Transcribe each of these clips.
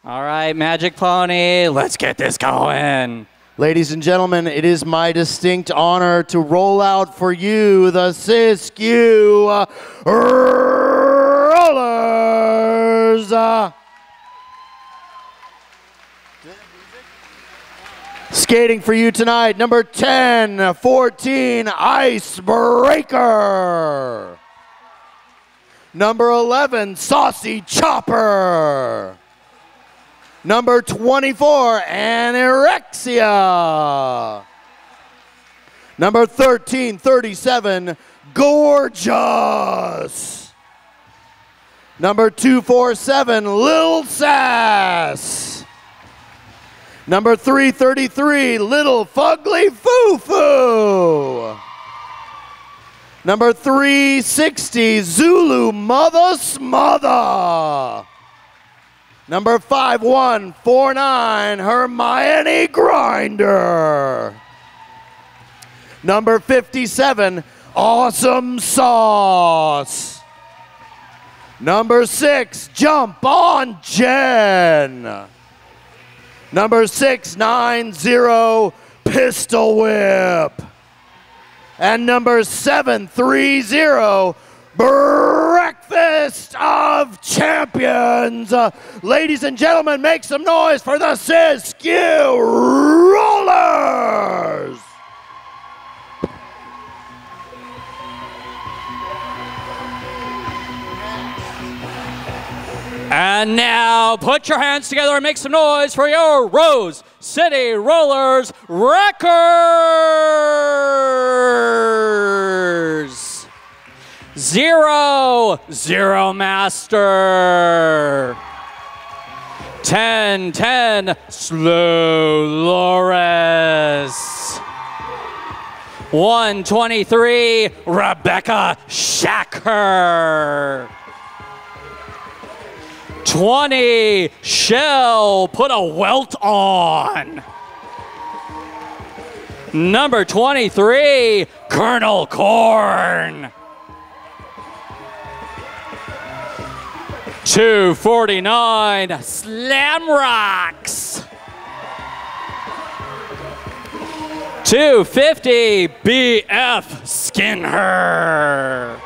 All right, Magic Pony, let's get this going. Ladies and gentlemen, it is my distinct honor to roll out for you the Sis-Q Rollerz. Skating for you tonight, number 10, 14, Icebreaker. Number 11, Saucy Chopper. Number 24, Anorexia. Number 13, 37, Gorgeous. Number 247, Lil Sass. Number 333, Little Fugly Foo-Foo. Number 360, Zulu Mother Smother. Number 5149, Hermione Grinder. Number 57, Awesome Sauce. Number 6, Jump on Jen. Number 690, Pistol Whip. And number 730, Breakfast of Champions. Ladies and gentlemen, make some noise for the Sis-Q Rollerz. And now, put your hands together and make some noise for your Rose City Rollerz Wreckers. 0, 0 Master. 10, 10, Slow Rollerz. 123, Rebecca Shacker. 20, Shell, put a welt on. Number 23, Colonel Corn. 249, Slam Rocks. 250, BF Skin Her.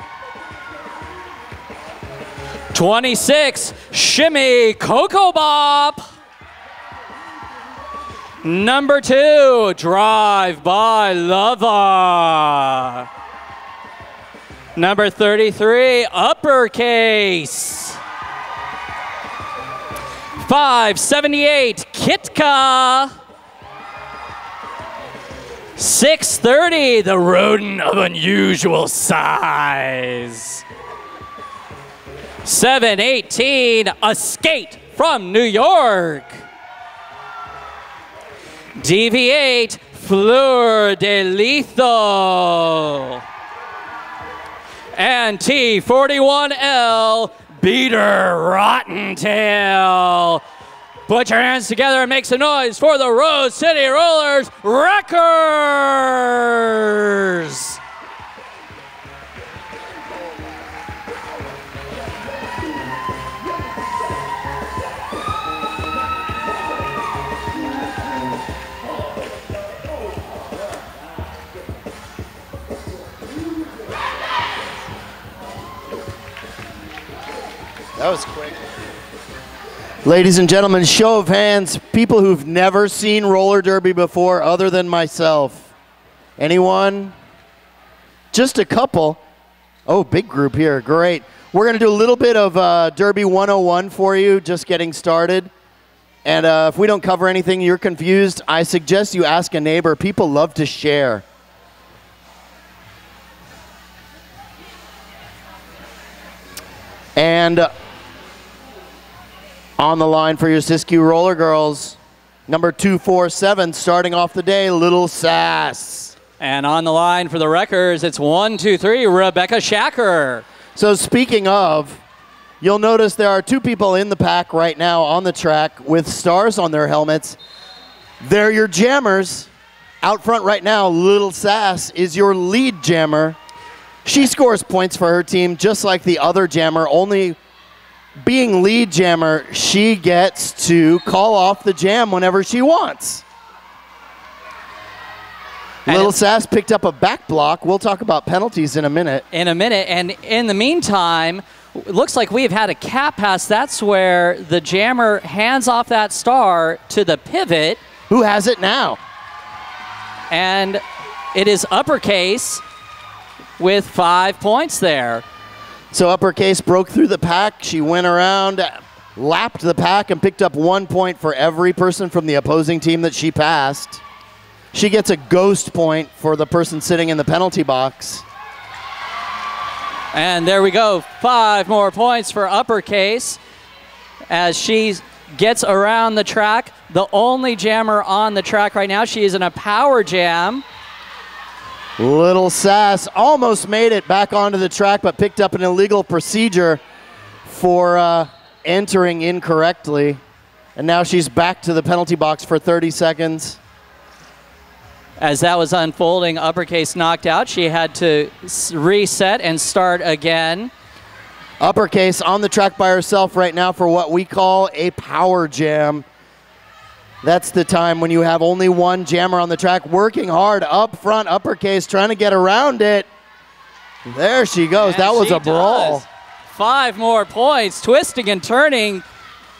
26, Shimmy Cocoa Bop. Number 2, Drive By Lava. Number 33, Uppercase. 578, Kitka. 630, the rodent of unusual size. 718, a skate from New York. DV8, Fleur de Lethal. And T41L, Beater Rottentail. Put your hands together and make some noise for the Rose City Rollerz Wreckers. That was quick. Ladies and gentlemen, show of hands, people who've never seen roller derby before other than myself. Anyone? Just a couple. Oh, big group here. Great. We're going to do a little bit of Derby 101 for you, just getting started. And if we don't cover anything, you're confused, I suggest you ask a neighbor. People love to share. And on the line for your Sis-Q Roller Girls, number 247, starting off the day, Little Sass. And on the line for the Wreckers, it's 123, Rebecca Shacker. So speaking of, you'll notice there are two people in the pack right now on the track with stars on their helmets. They're your jammers. Out front right now, Little Sass is your lead jammer. She scores points for her team just like the other jammer, only being lead jammer, she gets to call off the jam whenever she wants. Little Sass picked up a back block. We'll talk about penalties in a minute. And in the meantime, it looks like we've had a cap pass. That's where the jammer hands off that star to the pivot. Who has it now? And it is Uppercase with 5 points there. So Uppercase broke through the pack. She went around, lapped the pack, and picked up 1 point for every person from the opposing team that she passed. She gets a ghost point for the person sitting in the penalty box. And there we go, 5 more points for Uppercase as she gets around the track. The only jammer on the track right now. She is in a power jam. Little Sass almost made it back onto the track, but picked up an illegal procedure for entering incorrectly. And now she's back to the penalty box for 30 seconds. As that was unfolding, Uppercase knocked out. She had to reset and start again. Uppercase on the track by herself right now for what we call a power jam. That's the time when you have only one jammer on the track working hard up front. Uppercase trying to get around it. There she goes. And that was a brawl. 5 more points, twisting and turning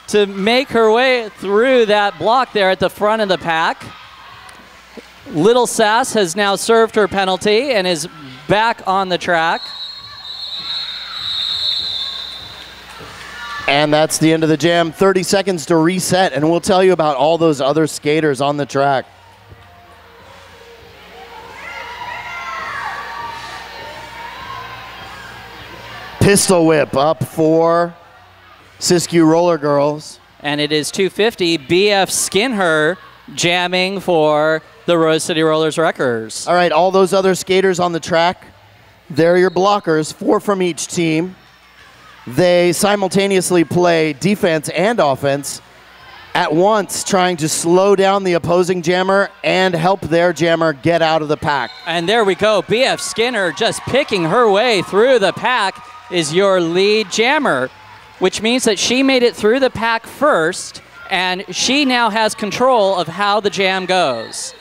to make her way through that block there at the front of the pack. Little Sass has now served her penalty and is back on the track. And that's the end of the jam. 30 seconds to reset, and we'll tell you about all those other skaters on the track. Pistol whip up for Sis-Q Roller Girls. And it is 250. BF Skinher jamming for the Rose City Rollers Wreckers. All right, all those other skaters on the track, they're your blockers, 4 from each team. They simultaneously play defense and offense at once, trying to slow down the opposing jammer and help their jammer get out of the pack. And there we go. BF Skinner just picking her way through the pack is your lead jammer, which means that she made it through the pack first, and she now has control of how the jam goes.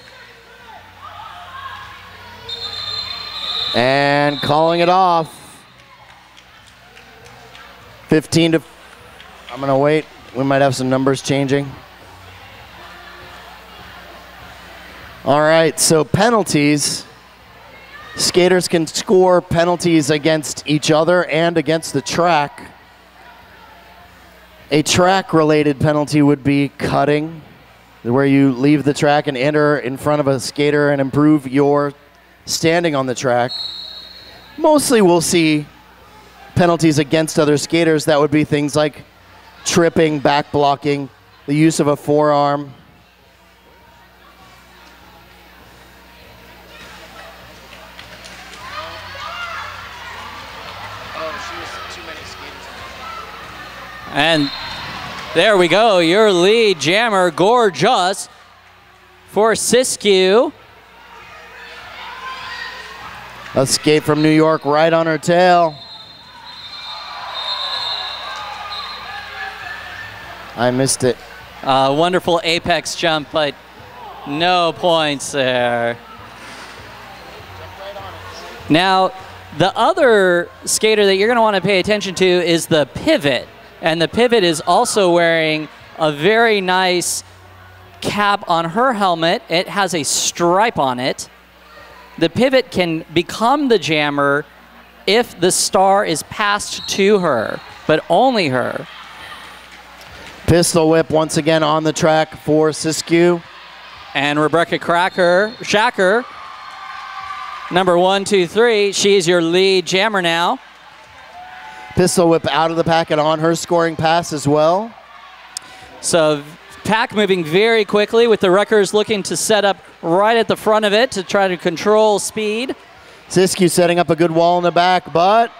And calling it off. 15 to, I'm gonna wait. We might have some numbers changing. All right, so penalties. Skaters can score penalties against each other and against the track. A track-related penalty would be cutting, where you leave the track and enter in front of a skater and improve your standing on the track. Mostly we'll see penalties against other skaters. That would be things like tripping, back blocking, the use of a forearm. And there we go, your lead jammer, Gorgeous, for Sis-Q. A skate from New York right on her tail. I missed it. Wonderful apex jump, but no points there. Now, the other skater that you're going to want to pay attention to is the pivot. And the pivot is also wearing a very nice cap on her helmet. It has a stripe on it. The pivot can become the jammer if the star is passed to her, but only her. Pistol whip once again on the track for Sis-Q. And Rebecca Shacker, number 1, 2, 3. She is your lead jammer now. Pistol whip out of the pack and on her scoring pass as well. So pack moving very quickly with the Wreckers looking to set up right at the front of it to try to control speed. Sis-Q setting up a good wall in the back, but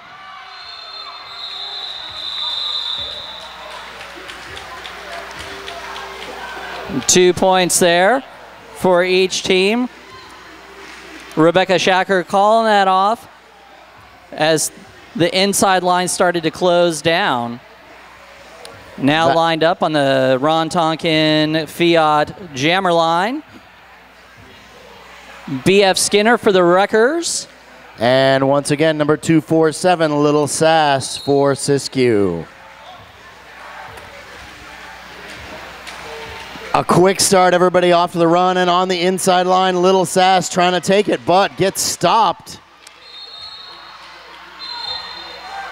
two points there for each team. Rebecca Shacker calling that off as the inside line started to close down. Now lined up on the Ron Tonkin Fiat jammer line. BF Skinner for the Wreckers. And once again, number 247, Little Sass for Sis-Q. A quick start, everybody off to the run, and on the inside line, Little Sass trying to take it, but gets stopped.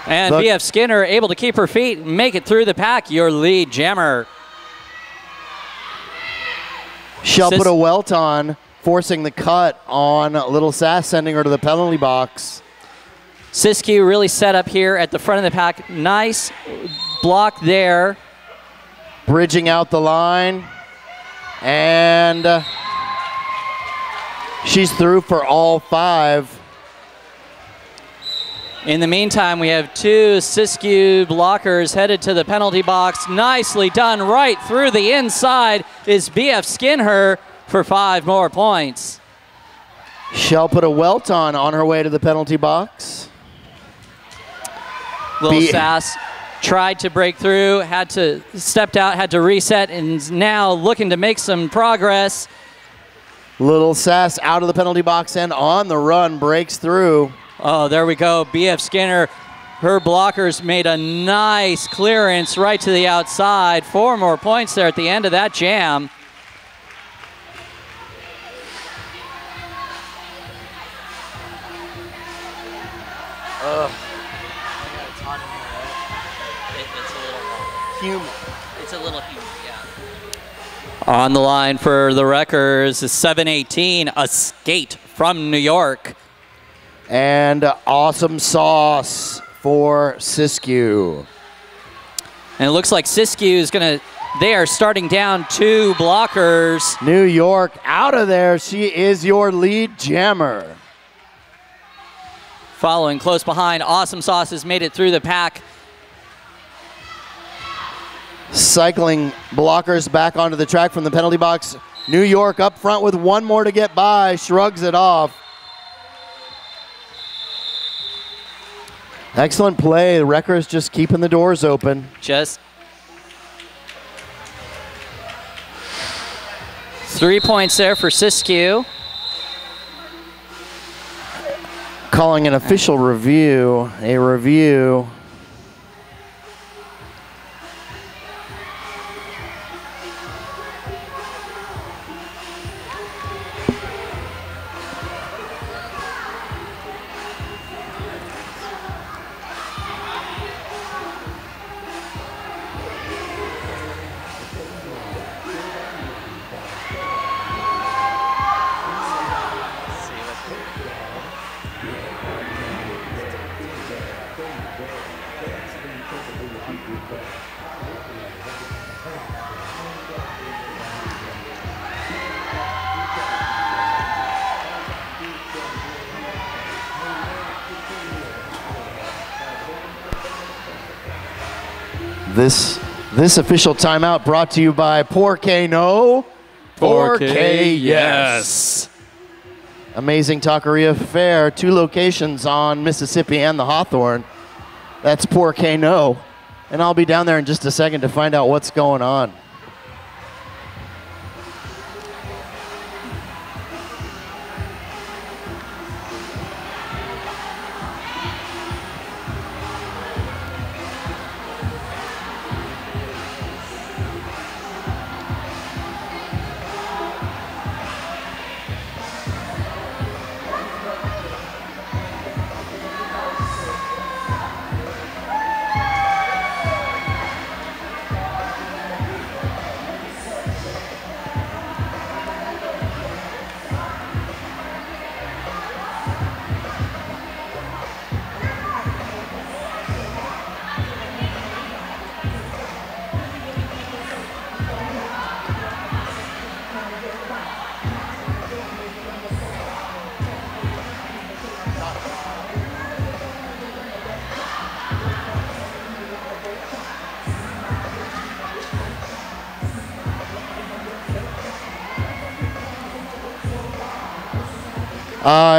And BF Skinner able to keep her feet and make it through the pack, your lead jammer. She'll put a welt on, forcing the cut on Little Sass, sending her to the penalty box. Sis-Q really set up here at the front of the pack. Nice block there. Bridging out the line. And she's through for all 5. In the meantime, we have 2 Sis-Q blockers headed to the penalty box. Nicely done right through the inside is BF Skinner for 5 more points. She'll put a welt on her way to the penalty box. Little Sass tried to break through, stepped out, had to reset, and is now looking to make some progress. Little Sass out of the penalty box and on the run, breaks through. Oh, there we go. BF Skinner, her blockers made a nice clearance right to the outside. 4 more points there at the end of that jam. It's a little humid, yeah. On the line for the Wreckers is 718, a skate from New York. And awesome sauce for Sis-Q. And it looks like Sis-Q is they are starting down 2 blockers. New York out of there. She is your lead jammer. Following close behind, Awesome Sauce has made it through the pack. Cycling blockers back onto the track from the penalty box. New York up front with 1 more to get by, shrugs it off. Excellent play. The Wreckers just keeping the doors open. Just 3 points there for Sis-Q. Calling an official review, a review. This official timeout brought to you by Porque No. Porque Yes. Amazing Taqueria Fair, 2 locations on Mississippi and the Hawthorne. That's Porque No. And I'll be down there in just a second to find out what's going on.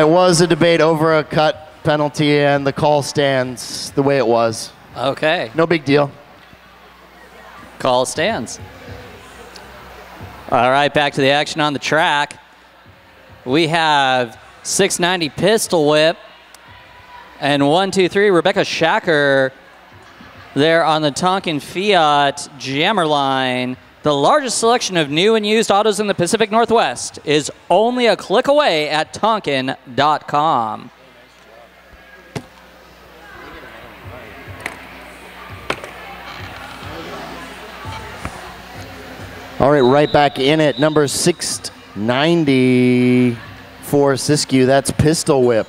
It was a debate over a cut penalty, and the call stands the way it was. Okay. No big deal. Call stands. All right, back to the action on the track. We have 690 pistol whip and 1-2-3 Rebecca Shacker there on the Tonkin Fiat jammer line. The largest selection of new and used autos in the Pacific Northwest is only a click away at tonkin.com. All right, right back in it. Number 690 for Sis-Q. That's pistol whip.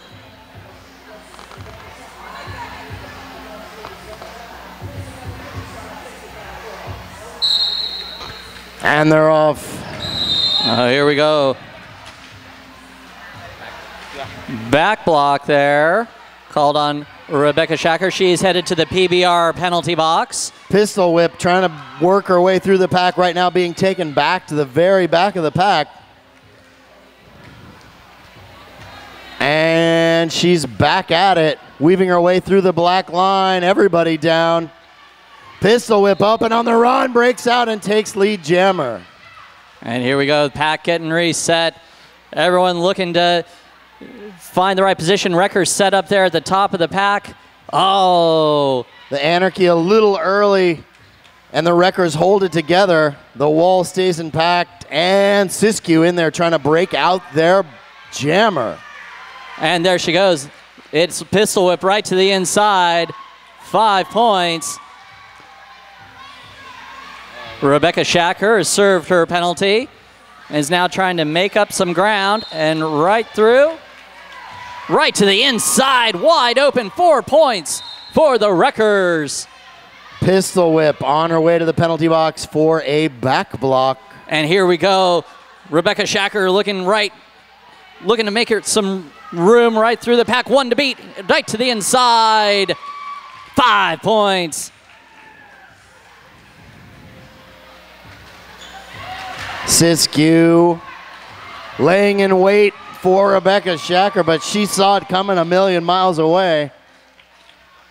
And they're off. Here we go. Back block there. Called on Rebecca Shacker. She's headed to the PBR penalty box. Pistol whip trying to work her way through the pack right now, being taken back to the very back of the pack. And she's back at it, weaving her way through the black line. Everybody down. Pistol whip up and on the run, breaks out and takes lead jammer. And here we go, pack getting reset. Everyone looking to find the right position. Wreckers set up there at the top of the pack. Oh. The Anarchy a little early, and the Wreckers hold it together. The wall stays intact, and Sis-Q in there trying to break out their jammer. And there she goes. It's pistol whip right to the inside. 5 points. Rebecca Shacker has served her penalty and is now trying to make up some ground, and right through, right to the inside, wide open. 4 points for the Wreckers. Pistol whip on her way to the penalty box for a back block. And here we go. Rebecca Shacker looking to make her some room right through the pack. 1 to beat, right to the inside. 5 points. Sis-Q laying in wait for Rebecca Shacker, but she saw it coming a million miles away.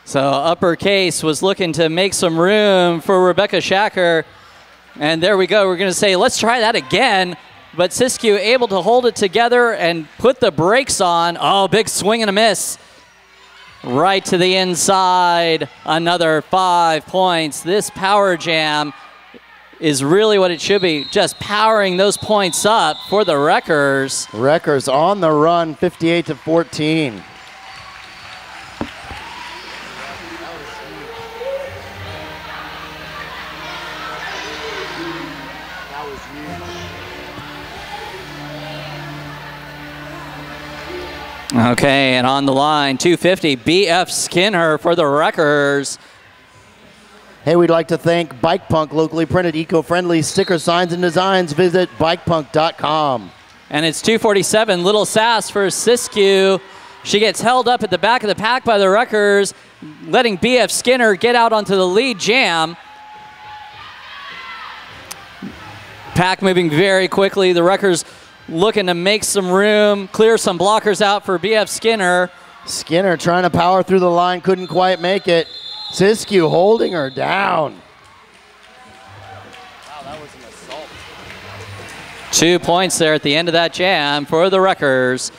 So Uppercase was looking to make some room for Rebecca Shacker. And there we go. We're going to say, let's try that again. But Sis-Q able to hold it together and put the brakes on. Oh, big swing and a miss. Right to the inside. Another 5 points. This power jam is really what it should be. Just powering those points up for the Wreckers. Wreckers on the run, 58-14. Okay, and on the line, 250, BF Skinner for the Wreckers. Hey, we'd like to thank Bike Punk, locally printed, eco-friendly sticker signs and designs. Visit bikepunk.com. And it's 247, Little Sass for Sis-Q. She gets held up at the back of the pack by the Wreckers, letting BF Skinner get out onto the lead jam. Pack moving very quickly. The Wreckers looking to make some room, clear some blockers out for BF Skinner. Skinner trying to power through the line, couldn't quite make it. Sis-Q holding her down. Wow, that was an assault. 2 points there at the end of that jam for the Wreckers.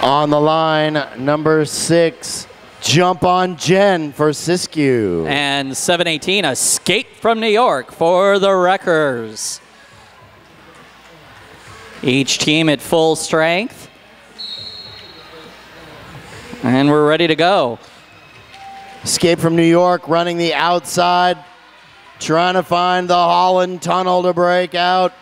On the line, number 6, Jump on Jen for Sis-Q. And 718, Escape from New York for the Wreckers. Each team at full strength. And we're ready to go. Escape from New York, running the outside, trying to find the Holland tunnel to break out.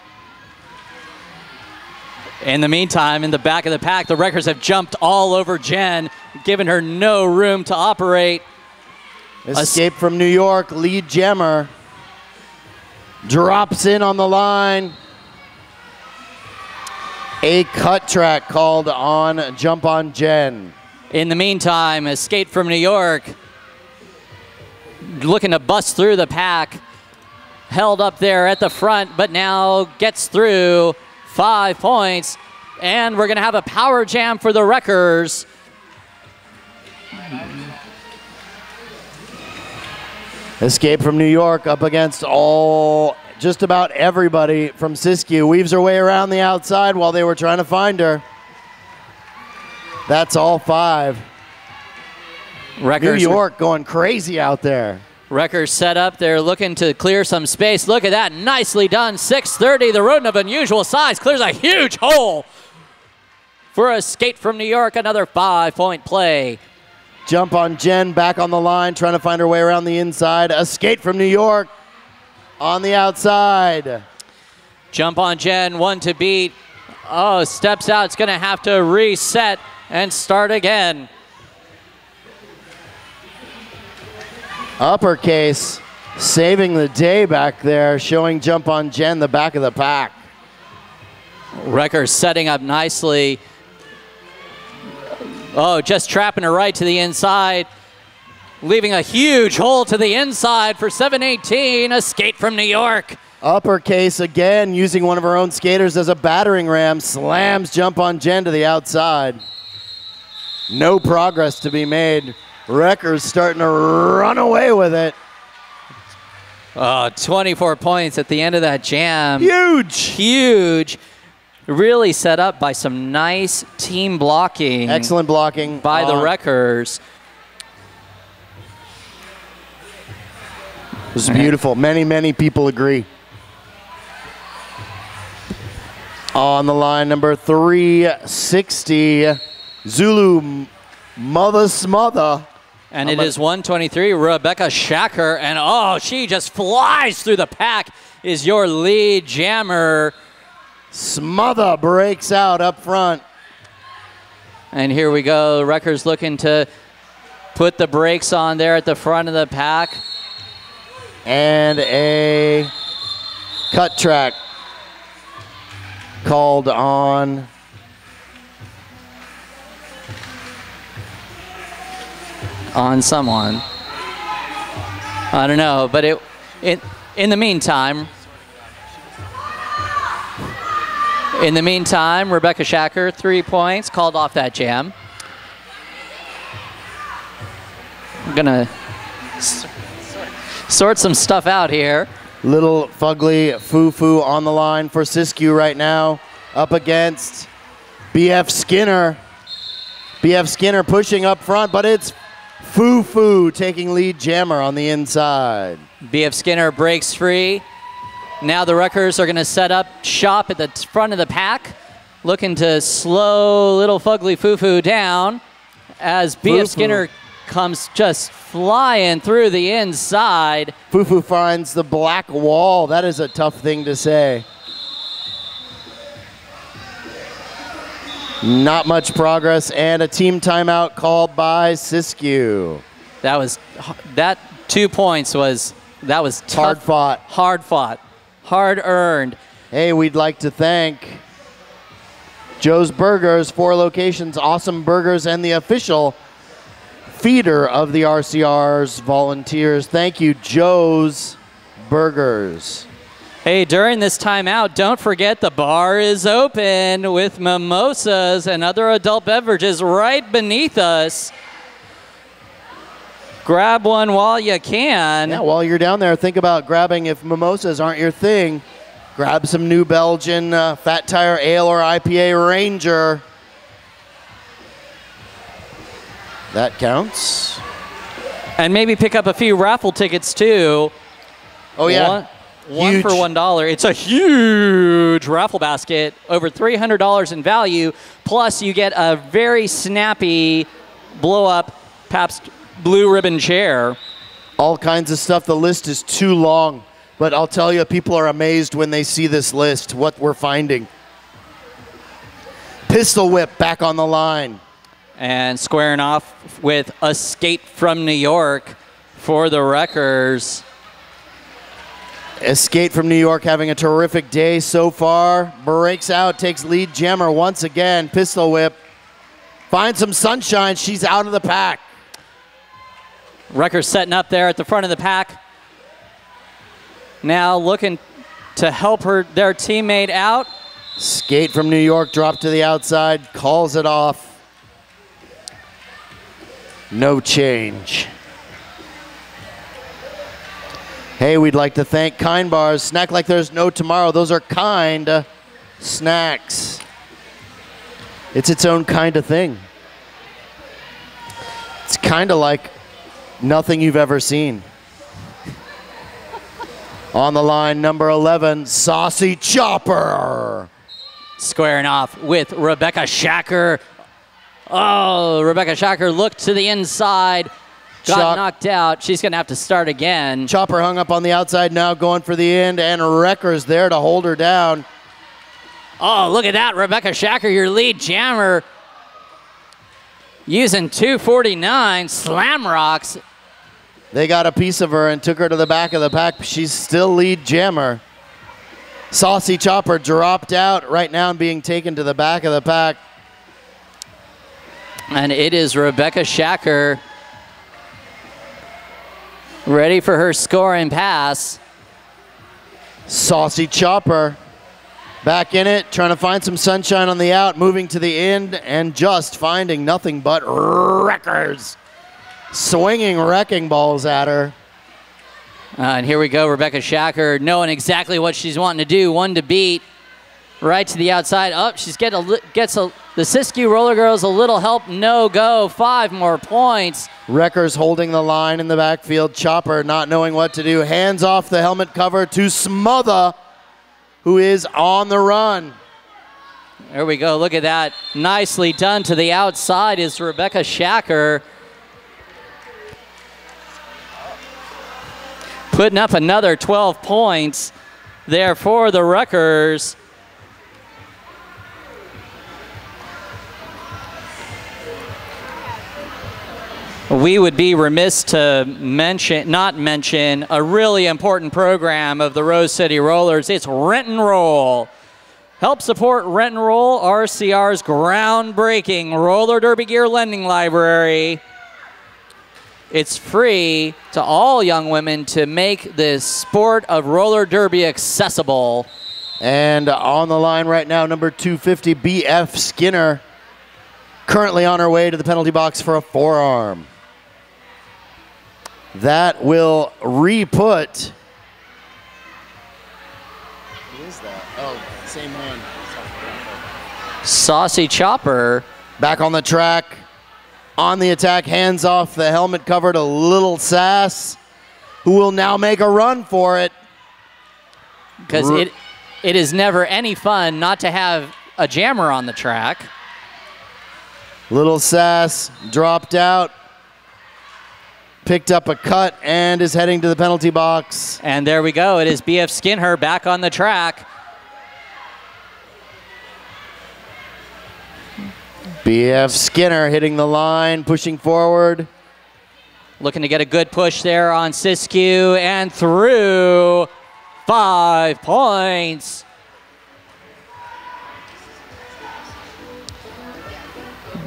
In the meantime, in the back of the pack, the Wreckers have jumped all over Jen, giving her no room to operate. Escape from New York, lead jammer. Drops in on the line. A cut track called on Jump on Jen. In the meantime, Escape from New York, looking to bust through the pack. Held up there at the front, but now gets through. 5 points, and we're going to have a power jam for the Wreckers. Escape from New York up against just about everybody from Sis-Q. Weaves her way around the outside while they were trying to find her. That's all 5. New York going crazy out there. Wreckers set up. They're looking to clear some space. Look at that. Nicely done. 630. The rodent of unusual size clears a huge hole for Escape from New York. Another 5-point play. Jump on Jen, back on the line, trying to find her way around the inside. Escape from New York on the outside. Jump on Jen, 1 to beat. Oh, steps out. It's going to have to reset and start again. Uppercase saving the day back there, showing Jump on Jen the back of the pack. Wreckers setting up nicely. Oh, just trapping her right to the inside, leaving a huge hole to the inside for 718. Escape from New York. Uppercase again, using one of her own skaters as a battering ram, slams Jump on Jen to the outside. No progress to be made. Wreckers starting to run away with it. 24 points at the end of that jam. Huge! Huge. Really set up by some nice team blocking. Excellent blocking by the Wreckers. It was beautiful. Many, many people agree. On the line, number 360, Zulu Mother Smother. And it is 123, Rebecca Shacker. And oh, she just flies through the pack, is your lead jammer. Smother breaks out up front. And here we go. Wreckers looking to put the brakes on there at the front of the pack. And a cut track called on someone. I don't know, but in the meantime, Rebecca Shacker, 3 points, called off that jam. I'm gonna sort some stuff out here. Little fugly foo-foo on the line for Sis-Q right now, up against BF Skinner. BF Skinner pushing up front, but it's Foo-Foo taking lead jammer on the inside. BF Skinner breaks free. Now the Wreckers are going to set up shop at the front of the pack, looking to slow little fugly Foo-Foo down as BF Skinner comes just flying through the inside. Foo-Foo finds the black wall. That is a tough thing to say. Not much progress, and a team timeout called by Sis-Q. That 2 points was tough. Hard fought. Hard earned. Hey, we'd like to thank Joe's Burgers, 4 locations, awesome burgers, and the official feeder of the RCR's volunteers. Thank you, Joe's Burgers. Hey, during this timeout, don't forget the bar is open with mimosas and other adult beverages right beneath us. Grab one while you can. Yeah, while you're down there, think about grabbing, if mimosas aren't your thing, grab some New Belgian Fat Tire Ale or IPA Ranger. That counts. And maybe pick up a few raffle tickets too. Oh yeah. One for $1. It's a huge raffle basket, over $300 in value. Plus, you get a very snappy blow-up Pabst Blue Ribbon chair. All kinds of stuff. The list is too long, but I'll tell you, people are amazed when they see this list, what we're finding. Pistol Whip back on the line. And squaring off with Escape from New York for the Wreckers. Escape from New York having a terrific day so far. Breaks out, takes lead jammer once again. Pistol Whip. Finds some sunshine. She's out of the pack. Wreckers setting up there at the front of the pack. Now looking to help their teammate out. Skate from New York, drop to the outside, calls it off. No change. Hey, we'd like to thank Kind Bars. Snack like there's no tomorrow. Those are kind snacks. It's its own kind of thing. It's kind of like nothing you've ever seen. On the line, number 11, Saucy Chopper. Squaring off with Rebecca Shacker. Oh, Rebecca Shacker looked to the inside. Got knocked out. She's going to have to start again. Chopper hung up on the outside now, going for the end, and Wrecker's there to hold her down. Oh, look at that. Rebecca Shacker, your lead jammer, using 249 slam rocks. They got a piece of her and took her to the back of the pack. She's still lead jammer. Saucy Chopper dropped out right now and being taken to the back of the pack. And it is Rebecca Shacker ready for her scoring pass. Saucy Chopper back in it, trying to find some sunshine on the out, moving to the end, and just finding nothing but wreckers. Swinging wrecking balls at her. And here we go, Rebecca Shacker knowing exactly what she's wanting to do. One to beat, right to the outside. Up, she's the Sis-Q Roller Girls a little help. No go, 5 more points. Wreckers holding the line in the backfield. Chopper not knowing what to do. Hands off the helmet cover to Smother, who is on the run. There we go, look at that. Nicely done to the outside is Rebecca Shacker. Putting up another 12 points there for the Wreckers. We would be remiss to not mention a really important program of the Rose City Rollerz. It's Rent and Roll. Help support Rent and Roll, RCR's groundbreaking roller derby gear lending library. It's free to all young women to make this sport of roller derby accessible. And on the line right now, number 250, BF Skinner, currently on her way to the penalty box for a forearm. That will re-put. Who is that? Oh, same hand. Saucy Chopper back on the track. On the attack, hands off the helmet cover to Little Sass, who will now make a run for it. Because it is never any fun not to have a jammer on the track. Little Sass dropped out, picked up a cut, and is heading to the penalty box. And there we go. It is BF Skinner back on the track. BF Skinner hitting the line, pushing forward. Looking to get a good push there on Sis-Q and through. 5 points.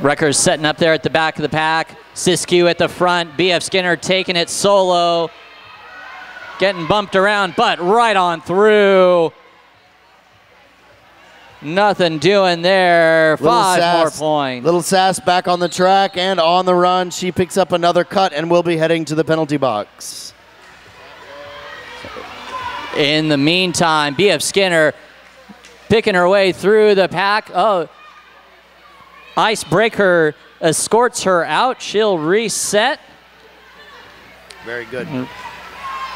Wreckers setting up there at the back of the pack. Sis-Q at the front. BF Skinner taking it solo. Getting bumped around, but right on through. Nothing doing there. 5 more points. Little Sass back on the track and on the run. She picks up another cut and will be heading to the penalty box. In the meantime, BF Skinner picking her way through the pack. Oh, Icebreaker escorts her out. She'll reset. Very good.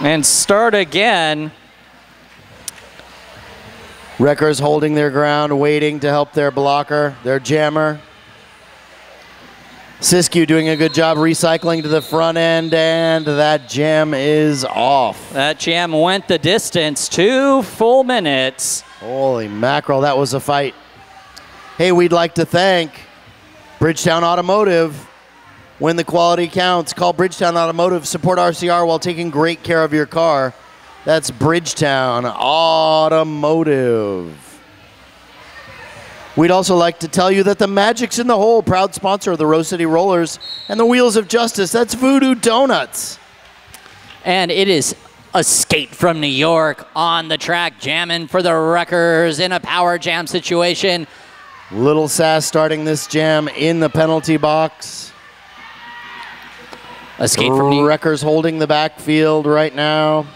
And start again. Wreckers holding their ground, waiting to help their blocker, their jammer. Sis-Q doing a good job recycling to the front end, and that jam is off. That jam went the distance, 2 full minutes. Holy mackerel, that was a fight. Hey, we'd like to thank Bridgetown Automotive. When the quality counts, call Bridgetown Automotive. Support RCR while taking great care of your car. That's Bridgetown Automotive. We'd also like to tell you that the Magic's in the Hole, proud sponsor of the Rose City Rollerz and the Wheels of Justice. That's Voodoo Donuts. And it is Escape from New York on the track, jamming for the Wreckers in a power jam situation. Little Sass starting this jam in the penalty box. Escape from New York. Wreckers holding the backfield right now.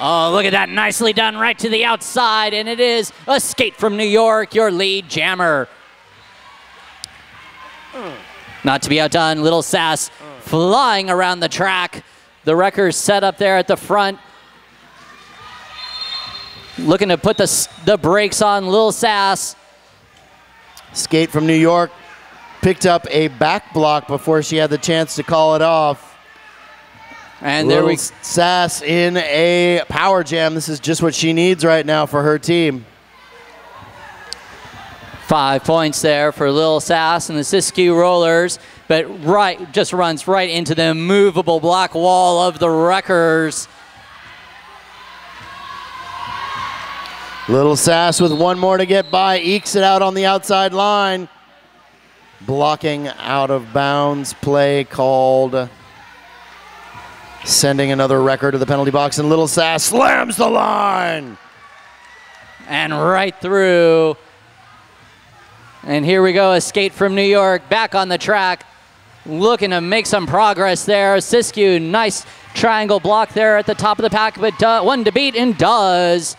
Oh, look at that. Nicely done right to the outside. And it is a skate from New York, your lead jammer. Not to be outdone, Little Sass flying around the track. The wreckers set up there at the front. Looking to put the brakes on Little Sass. Skate from New York picked up a back block before she had the chance to call it off. And there we Sass in a power jam. This is just what she needs right now for her team. 5 points there for Lil Sass and the Sis-Q Rollerz, but just runs right into the immovable block wall of the wreckers. Little Sass with one more to get by, ekes it out on the outside line. Blocking out of bounds play called. Sending another wrecker to the penalty box, and Little Sass slams the line. And right through. And here we go, a skate from New York, back on the track, looking to make some progress there. Sis-Q, nice triangle block there at the top of the pack, but one to beat and does.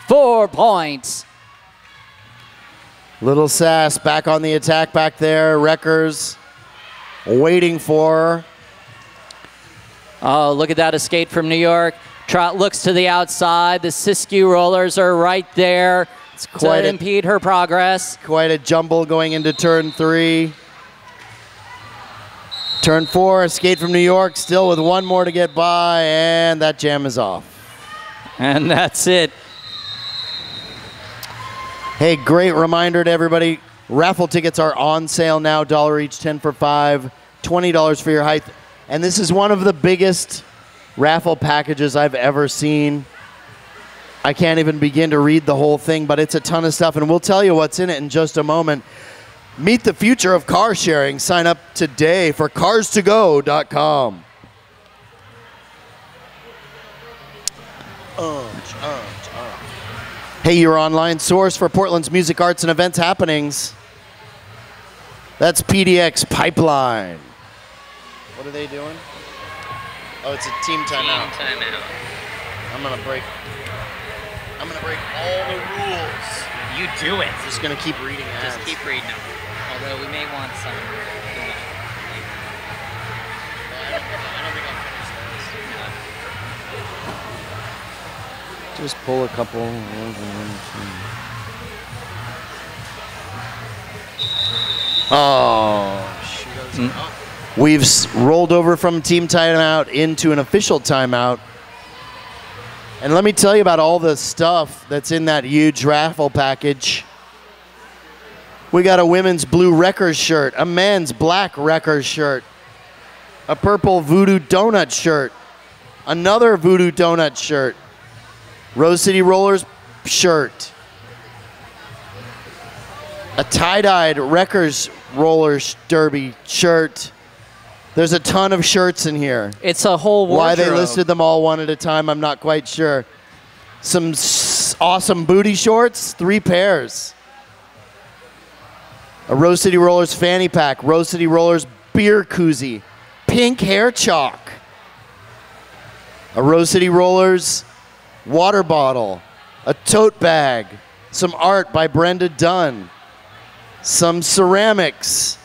4 points. Little Sass back on the attack back there. Wreckers waiting for her. Oh, look at that, a skate from New York. Trot looks to the outside. The Sis-Q Rollerz are right there to impede her progress. Quite a jumble going into turn 3. Turn 4, a skate from New York, still with one more to get by, and that jam is off. And that's it. Hey, great reminder to everybody. Raffle tickets are on sale now, $1 each, 10 for 5, $20 for your height. And this is one of the biggest raffle packages I've ever seen. I can't even begin to read the whole thing, but it's a ton of stuff, and we'll tell you what's in it in just a moment. Meet the future of car sharing. Sign up today for carstogo.com. Hey, your online source for Portland's music, arts, and events happenings. That's PDX Pipeline. What are they doing? Oh, it's a team timeout. Team timeout. I'm gonna break all the rules. You do it. I'm just gonna keep reading ads. Just keep reading them. Although we may want some. I don't think I'll finish this. Just pull a couple. Oh, shoot. We've rolled over from team timeout into an official timeout. And let me tell you about all the stuff that's in that huge raffle package. We got a women's blue Wreckers shirt, a men's black Wreckers shirt, a purple Voodoo Donut shirt, another Voodoo Donut shirt, Rose City Rollerz shirt, a tie-dyed Wreckers Rollers Derby shirt. There's a ton of shirts in here. It's a whole wardrobe. Why they listed them all one at a time, I'm not quite sure. Some awesome booty shorts, 3 pairs. A Rose City Rollerz fanny pack, Rose City Rollerz beer koozie, pink hair chalk, a Rose City Rollerz water bottle, a tote bag, some art by Brenda Dunn, some ceramics,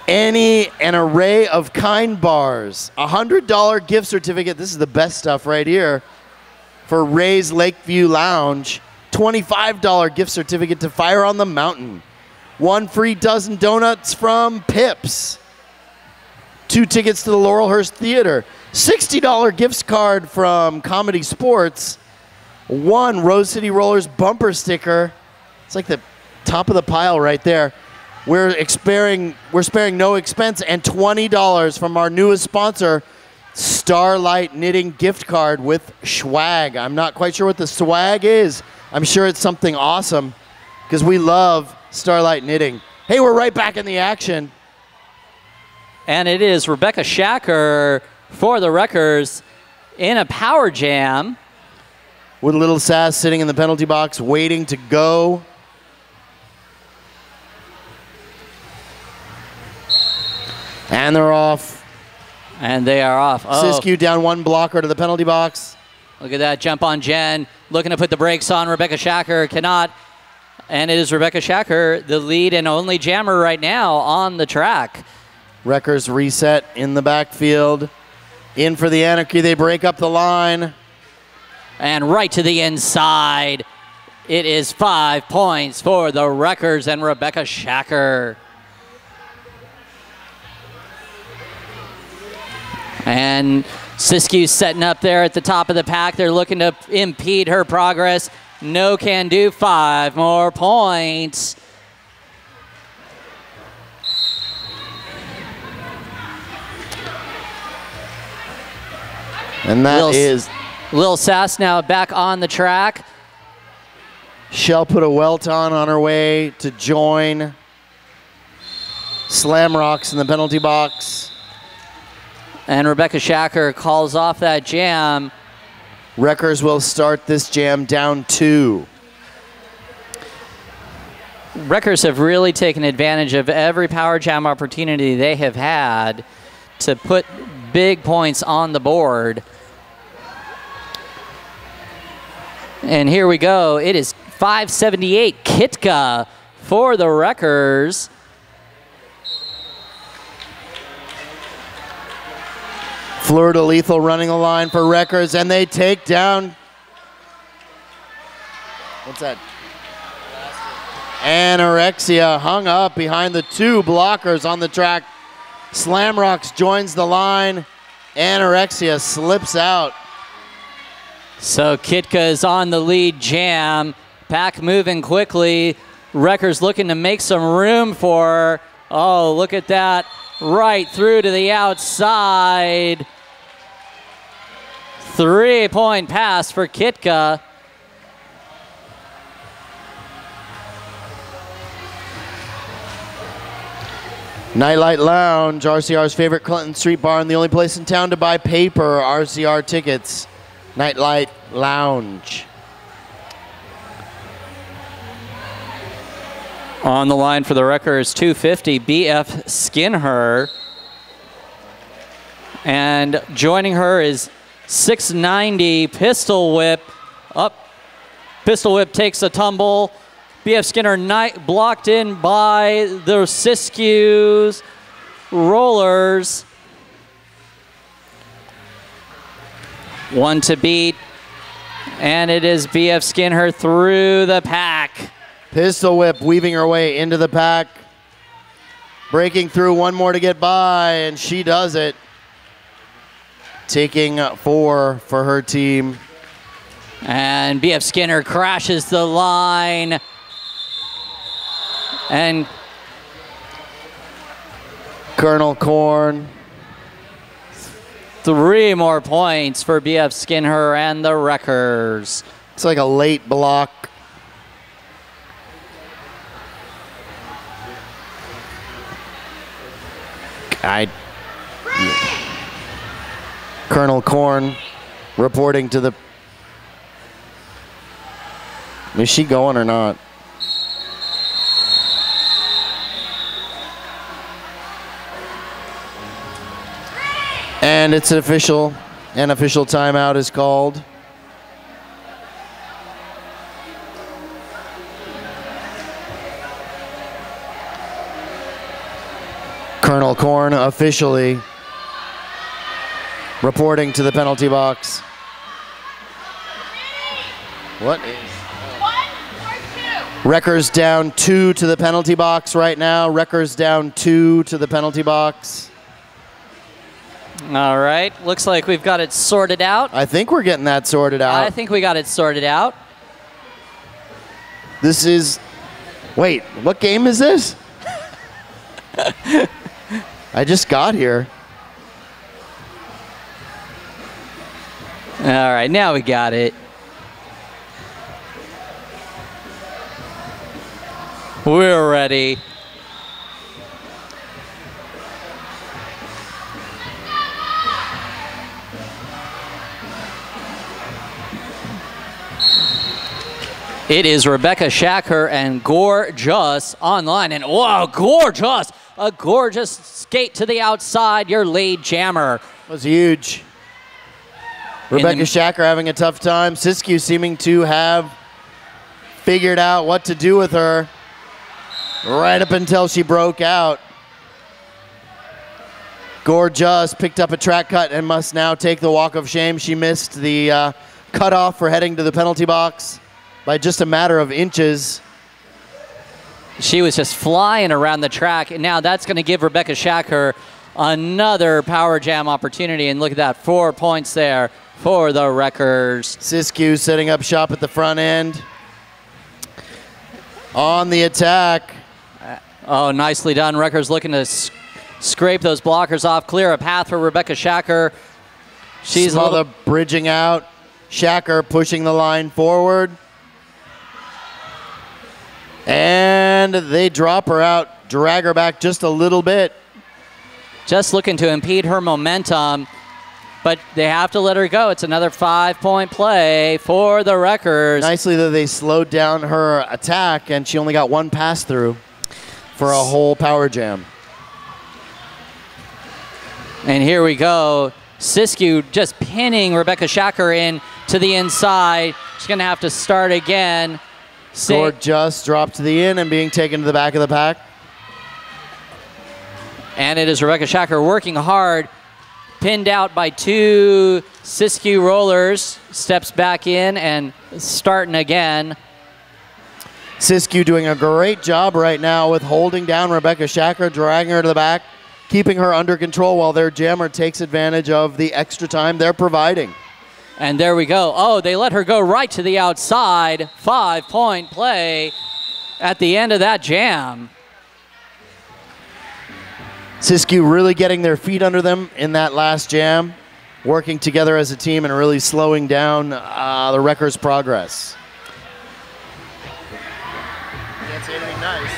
an array of Kind bars, a $100 gift certificate. This is the best stuff right here for Ray's Lakeview Lounge, $25 gift certificate to Fire on the Mountain, 1 free dozen donuts from Pips, 2 tickets to the Laurelhurst Theater, $60 gift card from Comedy Sports, 1 Rose City Rollerz bumper sticker. It's like the top of the pile right there. We're sparing no expense, and $20 from our newest sponsor, Starlight Knitting gift card with swag. I'm not quite sure what the swag is. I'm sure it's something awesome because we love Starlight Knitting. Hey, we're right back in the action. And it is Rebecca Shacker for the Wreckers in a power jam. With Little Sass sitting in the penalty box waiting to go. And they're off. And they are off. Oh. Sis-Q down 1 blocker to the penalty box. Look at that jump on Jen. Looking to put the brakes on. Rebecca Shacker cannot. And it is Rebecca Shacker, the lead and only jammer right now on the track. Wreckers reset in the backfield. In for the Anarchy. They break up the line. And right to the inside. It is 5 points for the Wreckers and Rebecca Shacker. And Sis-Q setting up there at the top of the pack. They're looking to impede her progress. No can do. 5 more points. And that is Lil Sass now back on the track. Shell put a welt on her way to join Slam Rocks in the penalty box. And Rebecca Shacker calls off that jam. Wreckers will start this jam down 2. Wreckers have really taken advantage of every power jam opportunity they have had to put big points on the board. And here we go. It is 578 Kitka for the Wreckers. Fleur de Lethal running a line for Wreckers, and they take down. What's that? Anorexia hung up behind the 2 blockers on the track. Slamrocks joins the line. Anorexia slips out. So Kitka is on the lead jam. Pack moving quickly. Wreckers looking to make some room for her. Oh, look at that. Right through to the outside. 3-point pass for Kitka. Nightlight Lounge, RCR's favorite Clinton Street bar and the only place in town to buy paper RCR tickets. Nightlight Lounge. On the line for the Wreckers, 250, BF Skinher. And joining her is 690 Pistol Whip. Up. Pistol Whip takes a tumble. BF Skinner blocked in by the Sis-Q's Rollerz. 1 to beat. And it is BF Skinner through the pack. Pistol Whip weaving her way into the pack. Breaking through, 1 more to get by, and she does it. Taking 4 for her team. And BF Skinner crashes the line. And Colonel Corn. 3 more points for BF Skinner and the Wreckers. It's like a late block. Colonel Corn reporting to the... Is she going or not? And it's an official timeout is called. Colonel Corn officially reporting to the penalty box. What is... 1 or 2? Wreckers down 2 to the penalty box right now. Wreckers down 2 to the penalty box. All right, looks like we've got it sorted out. I think we're getting that sorted out. I think we got it sorted out. This is... Wait, what game is this? I just got here. All right, now we got it. We're ready. It is Rebecca Shacker and Gorgeous online. And whoa, Gorgeous! A gorgeous skate to the outside, your lead jammer. That was huge. Rebecca Shacker having a tough time. Sis-Q seeming to have figured out what to do with her right up until she broke out. Gorgeous picked up a track cut and must now take the walk of shame. She missed the cutoff for heading to the penalty box by just a matter of inches. She was just flying around the track, and now that's going to give Rebecca Shacker another power jam opportunity. And look at that, 4 points there for the Wreckers. Sis-Q setting up shop at the front end. On the attack. Oh, nicely done. Wreckers looking to scrape those blockers off, clear a path for Rebecca Shacker. She's the bridging out. Shacker pushing the line forward. And they drop her out, drag her back just a little bit. Just looking to impede her momentum, but they have to let her go. It's another 5-point play for the Wreckers. Nicely that they slowed down her attack, and she only got one pass through for a whole power jam. And here we go. Sis-Q just pinning Rebecca Shacker in to the inside. She's going to have to start again. Just dropped to the in and being taken to the back of the pack. And it is Rebecca Shacker working hard, pinned out by 2 Sis-Q Rollerz. Steps back in and starting again. Sis-Q doing a great job right now with holding down Rebecca Shacker, dragging her to the back, keeping her under control while their jammer takes advantage of the extra time they're providing. And there we go. Oh, they let her go right to the outside. 5-point play at the end of that jam. Sis-Q really getting their feet under them in that last jam, working together as a team and really slowing down the Wreckers' progress. Can't say anything nice.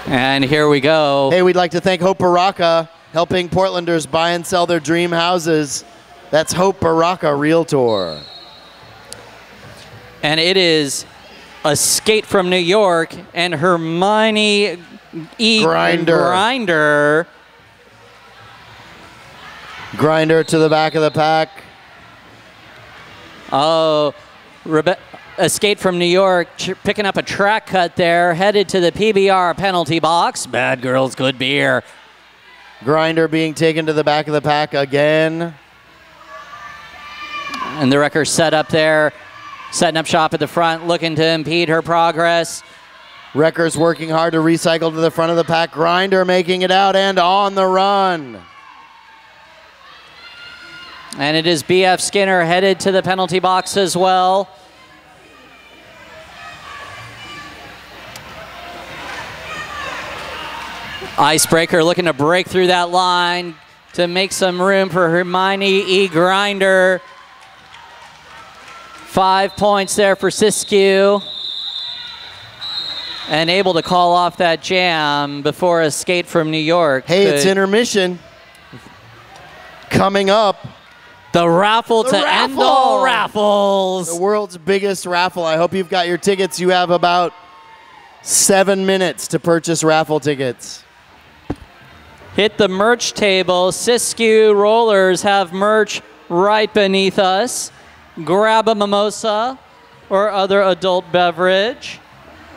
And here we go. Hey, we'd like to thank Hope Baraka, helping Portlanders buy and sell their dream houses. That's Hope Baraka Realtor. And it is a skate from New York and Hermione Grinder. Grinder to the back of the pack. Oh, a skate from New York, picking up a track cut there, headed to the PBR penalty box. Bad girls, good beer. Grinder being taken to the back of the pack again. And the Wreckers set up there, setting up shop at the front, looking to impede her progress. Wreckers working hard to recycle to the front of the pack. Grinder making it out and on the run. And it is BF Skinner headed to the penalty box as well. Icebreaker looking to break through that line to make some room for Hermione Grinder. 5 points there for Sis-Q. And able to call off that jam before a skate from New York. Hey, it's intermission. Coming up. The raffle to end all raffles. The world's biggest raffle. I hope you've got your tickets. You have about 7 minutes to purchase raffle tickets. Hit the merch table. Sis-Q Rollerz have merch right beneath us. Grab a mimosa or other adult beverage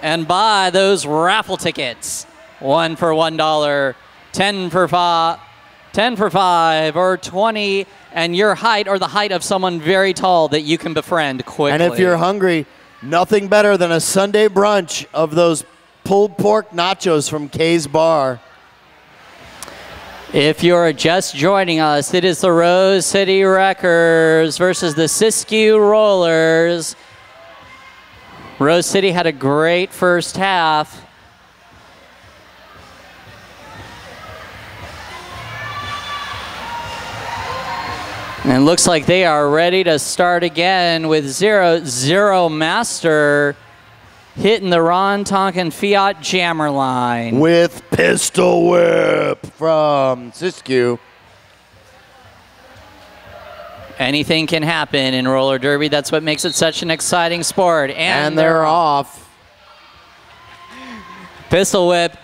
and buy those raffle tickets. 1 for $1, 10 for $5, or 20, and your height or the height of someone very tall that you can befriend quickly. And if you're hungry, nothing better than a Sunday brunch of those pulled pork nachos from Kay's Bar. If you're just joining us, it is the Rose City Wreckers versus the Sis-Q Rollerz. Rose City had a great first half. And it looks like they are ready to start again with 0-0 Master hitting the Ron Tonkin Fiat jammer line. With pistol whip from Sis-Q. Anything can happen in roller derby. That's what makes it such an exciting sport. And they're off. Pistol whip.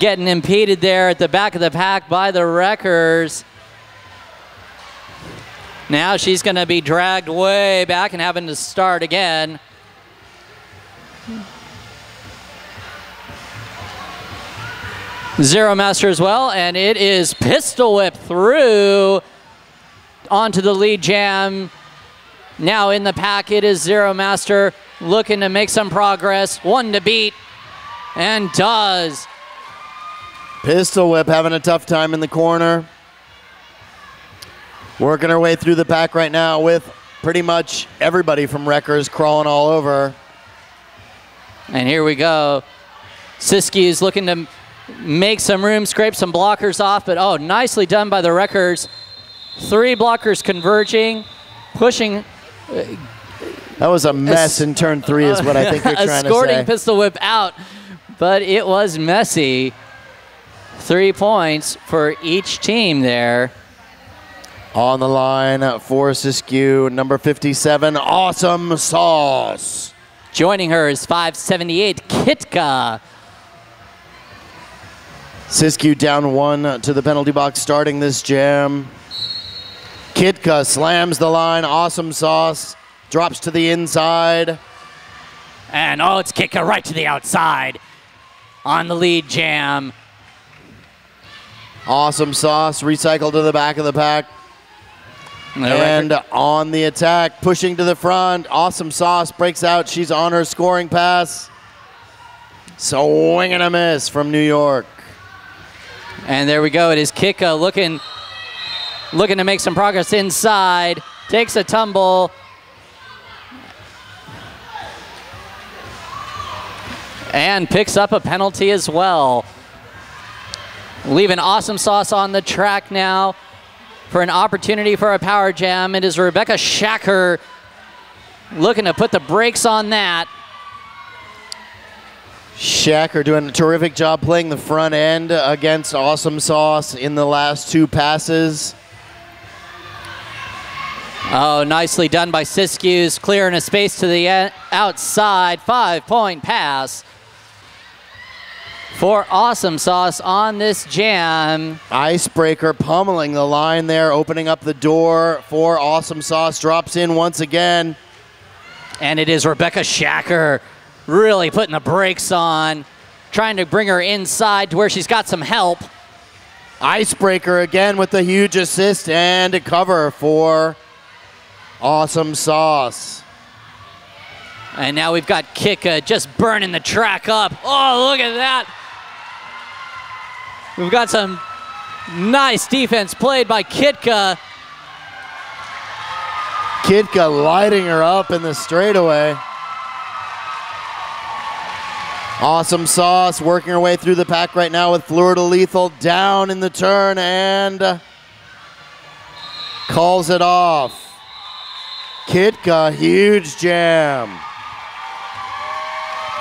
getting impeded there at the back of the pack by the Wreckers. Now she's going to be dragged way back and having to start again. Zero Master as well, and it is pistol whip through onto the lead jam. Now in the pack, it is Zero Master looking to make some progress. One to beat, and does. Pistol whip having a tough time in the corner. Working her way through the pack right now with pretty much everybody from Wreckers crawling all over. And here we go. Sis-Q's looking to make some room, scrape some blockers off, but oh, nicely done by the Wreckers. 3 blockers converging, pushing. That was a mess in turn 3 is what I think you're trying to say. Escorting pistol whip out, but it was messy. 3 points for each team there. On the line for Sis-Q, number 57, Awesome Sauce. Joining her is 578, Kitka. Sis-Q down 1 to the penalty box starting this jam. Kitka slams the line, Awesome Sauce drops to the inside. And oh, it's Kitka right to the outside on the lead jam. Awesome Sauce recycled to the back of the pack. And on the attack, pushing to the front. Awesome Sauce breaks out. She's on her scoring pass. Swing and a miss from New York. And there we go. It is Kitka looking to make some progress inside. Takes a tumble. And picks up a penalty as well. Leaving Awesome Sauce on the track now for an opportunity for a power jam. It is Rebecca Shacker looking to put the brakes on that. Shacker doing a terrific job playing the front end against Awesome Sauce in the last 2 passes. Oh, nicely done by Sis-Q's, clearing a space to the outside. 5-point pass for Awesome Sauce on this jam. Icebreaker pummeling the line there, opening up the door for Awesome Sauce. Drops in once again. And it is Rebecca Shacker really putting the brakes on, trying to bring her inside to where she's got some help. Icebreaker again with the huge assist and a cover for Awesome Sauce. And now we've got Kitka just burning the track up. Oh, look at that. We've got some nice defense played by Kitka. Kitka lighting her up in the straightaway. Awesome Sauce working her way through the pack right now with Florida Lethal down in the turn and calls it off. Kitka, huge jam.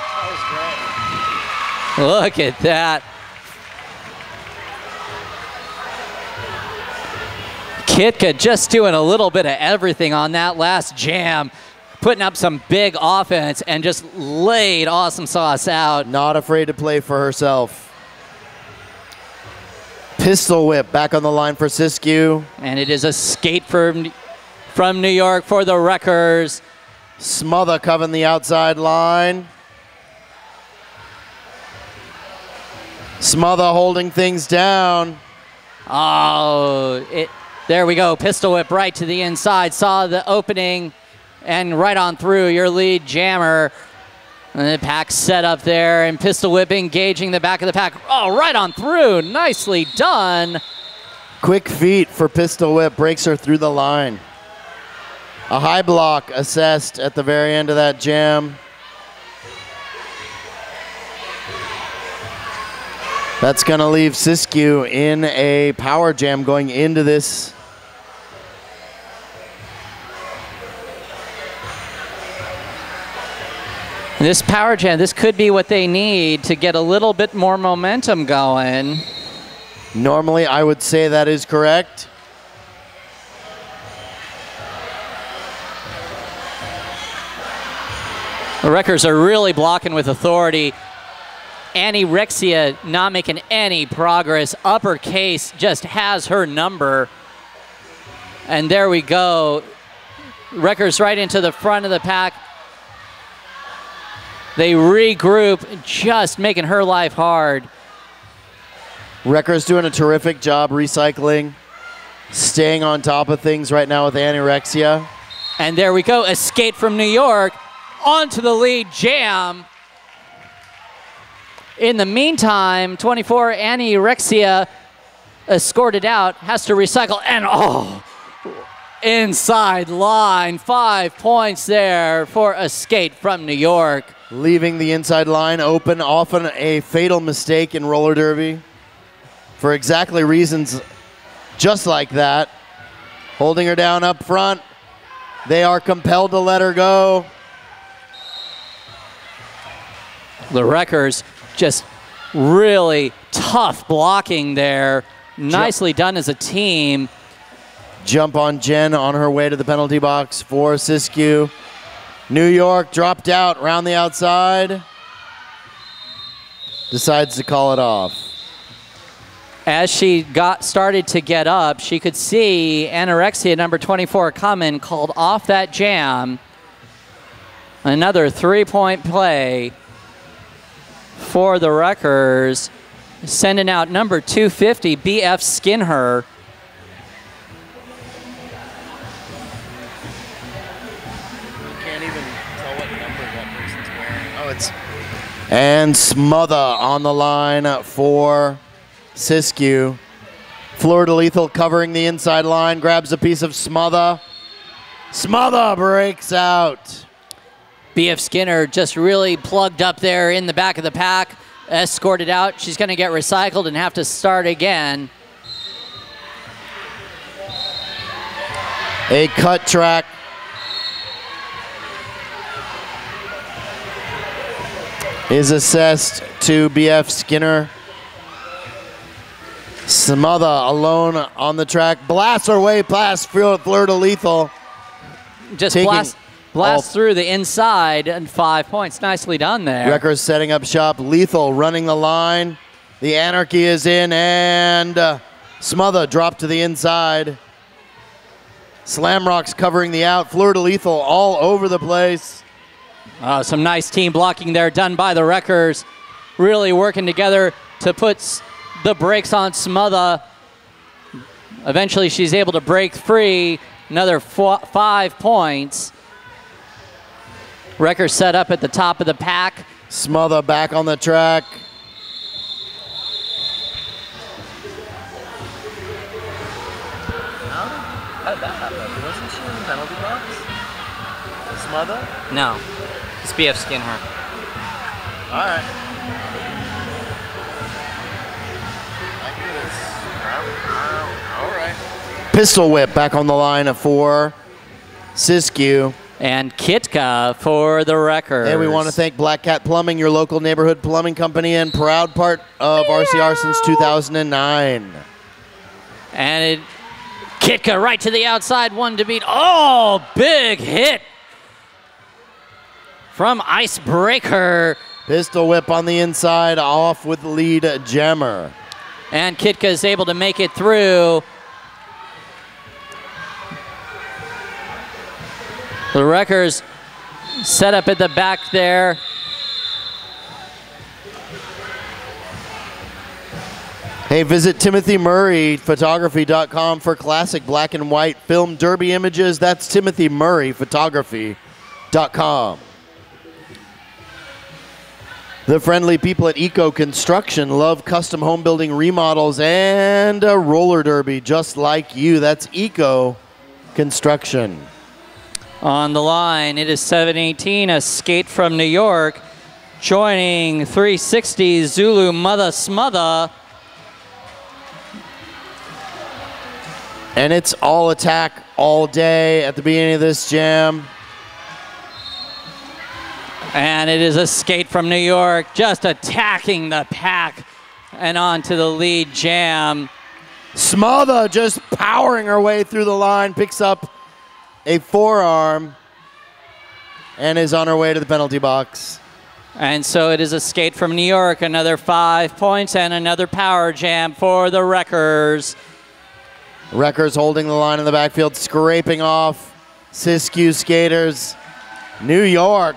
That was great. Look at that. Kitka just doing a little bit of everything on that last jam, putting up some big offense and just laid Awesome Sauce out. Not afraid to play for herself. Pistol whip back on the line for Sis-Q. And it is a skate from New York for the Wreckers. Smother covering the outside line. Smother holding things down. Oh, there we go. Pistol whip right to the inside. Saw the opening and right on through your lead jammer. And the pack set up there and pistol whip engaging the back of the pack. Oh, right on through. Nicely done. Quick feet for pistol whip. Breaks her through the line. A high block assessed at the very end of that jam. That's going to leave Sis-Q in a power jam going into this. This power jam, this could be what they need to get a little bit more momentum going. Normally, I would say that is correct. The Wreckers are really blocking with authority. Anorexia not making any progress. Uppercase just has her number. And there we go. Wreckers right into the front of the pack. They regroup, just making her life hard. Wreckers doing a terrific job recycling, staying on top of things right now with Anorexia. And there we go, Escape from New York onto the lead jam. In the meantime, 24 Anorexia escorted out, has to recycle, and oh, inside line, 5 points there for Escape from New York. Leaving the inside line open, often a fatal mistake in roller derby. For exactly reasons just like that. Holding her down up front. They are compelled to let her go. The Wreckers just really tough blocking there. Nicely done as a team. Jump on Jen on her way to the penalty box for Sis-Q. New York dropped out round the outside. Decides to call it off. As she started to get up, she could see Anorexia number 24 coming, called off that jam. Another 3-point play for the Wreckers, sending out number 250, BF Skinner. Can't even tell what number that person's wearing. Oh, it's... And Smother on the line for Sis-Q. Fleur-de Lethal covering the inside line, grabs a piece of Smother. Smother breaks out. BF Skinner just really plugged up there in the back of the pack, escorted out. She's going to get recycled and have to start again. A cut track. Is assessed to BF Skinner. Smother alone on the track. Blasts her way past Fleur-de Lethal. Just blast through the inside and 5 points. Nicely done there. Wreckers setting up shop. Lethal running the line. The Anarchy is in, and Smother dropped to the inside. Slamrock's covering the out. Fleur-de Lethal all over the place. Some nice team blocking there done by the Wreckers. Really working together to put the brakes on Smother. Eventually she's able to break free. Another 5 points. Wreckers set up at the top of the pack. Smother back on the track. How did that happen? Wasn't she in the penalty box? Smother? No. It's BF Skinner. All right. I hear this. All right. Pistol whip back on the line for Sis-Q. And Kitka for the Wreckers. And we want to thank Black Cat Plumbing, your local neighborhood plumbing company and proud part of RCR since 2009. And Kitka right to the outside, one to beat. Oh, big hit from Icebreaker. Pistol whip on the inside, off with the lead jammer. And Kitka is able to make it through. The Wreckers set up at the back there. Hey, visit TimothyMurrayPhotography.com for classic black and white film derby images. That's TimothyMurrayPhotography.com. The friendly people at Eco Construction love custom home building remodels and a roller derby just like you. That's Eco Construction. On the line, it is 718, Escape from New York, joining 360 Zulu Mother Smother. And it's all attack all day at the beginning of this jam. And it is Escape from New York, just attacking the pack and on to the lead jam. Smother just powering her way through the line, picks up a forearm, and is on her way to the penalty box. And so it is a skate from New York, another 5 points, and another power jam for the Wreckers. Wreckers holding the line in the backfield, scraping off Sis-Q skaters. New York.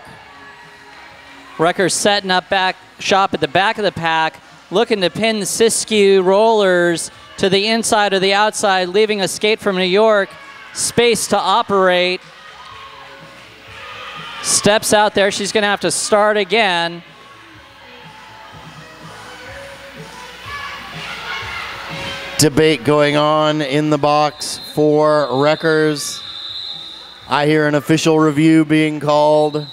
Wreckers setting up back shop at the back of the pack, looking to pin the Sis-Q Rollerz to the inside or the outside, leaving a skate from New York space to operate. Steps out there. She's going to have to start again. Debate going on in the box for Wreckers. I hear an official review being called.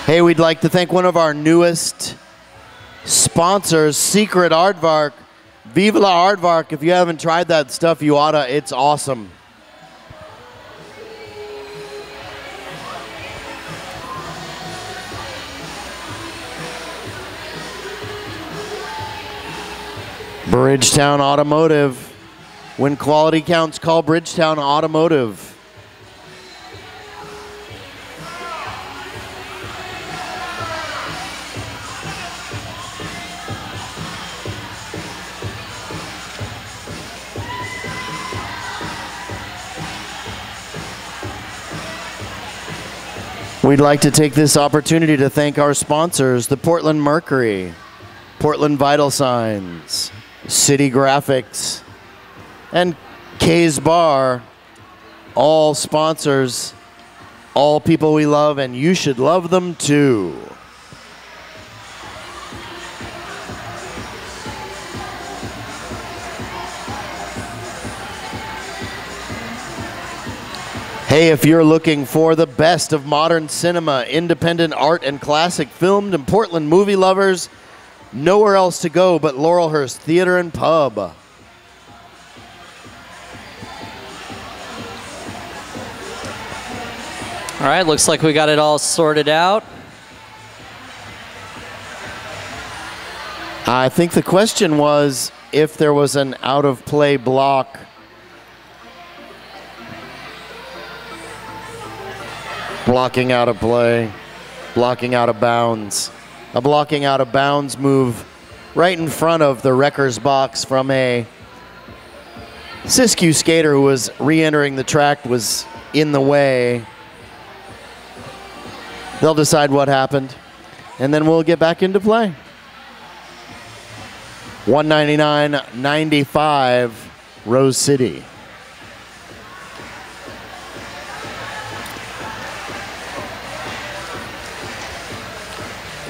Hey, we'd like to thank one of our newest sponsors, Secret Aardvark. Viva la Aardvark. If you haven't tried that stuff, you oughta. It's awesome. Bridgetown Automotive. When quality counts, call Bridgetown Automotive. We'd like to take this opportunity to thank our sponsors, the Portland Mercury, Portland Vital Signs, City Graphics, and Kay's Bar. All sponsors, all people we love, and you should love them too. Hey, if you're looking for the best of modern cinema, independent art, and classic filmed in Portland movie lovers, nowhere else to go but Laurelhurst Theater and Pub. All right, looks like we got it all sorted out. I think the question was if there was an out-of-play block. Blocking out of play, blocking out of bounds. A blocking out of bounds move right in front of the Wreckers box from a Sis-Q skater who was re-entering the track, was in the way. They'll decide what happened, and then we'll get back into play. 199.95, Rose City.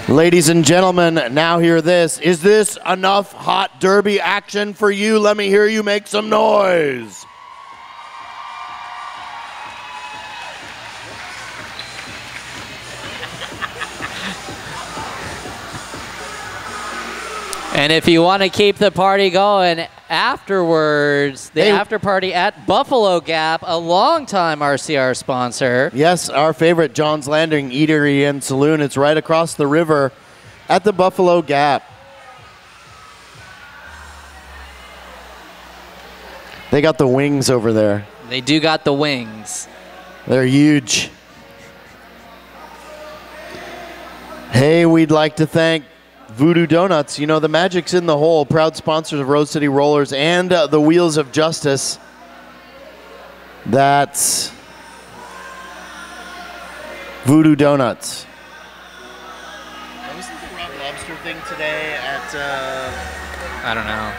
Ladies and gentlemen, now hear this. Is this enough hot derby action for you? Let me hear you make some noise. And if you want to keep the party going afterwards, the after party at Buffalo Gap, a longtime RCR sponsor. Yes, our favorite John's Landing Eatery and Saloon. It's right across the river at the Buffalo Gap. They got the wings over there. They do got the wings. They're huge. Hey, we'd like to thank Voodoo Donuts. You know, the magic's in the hole. Proud sponsors of Rose City Rollerz and the Wheels of Justice. That's Voodoo Donuts. Was the Rock Lobster thing today at... I don't know.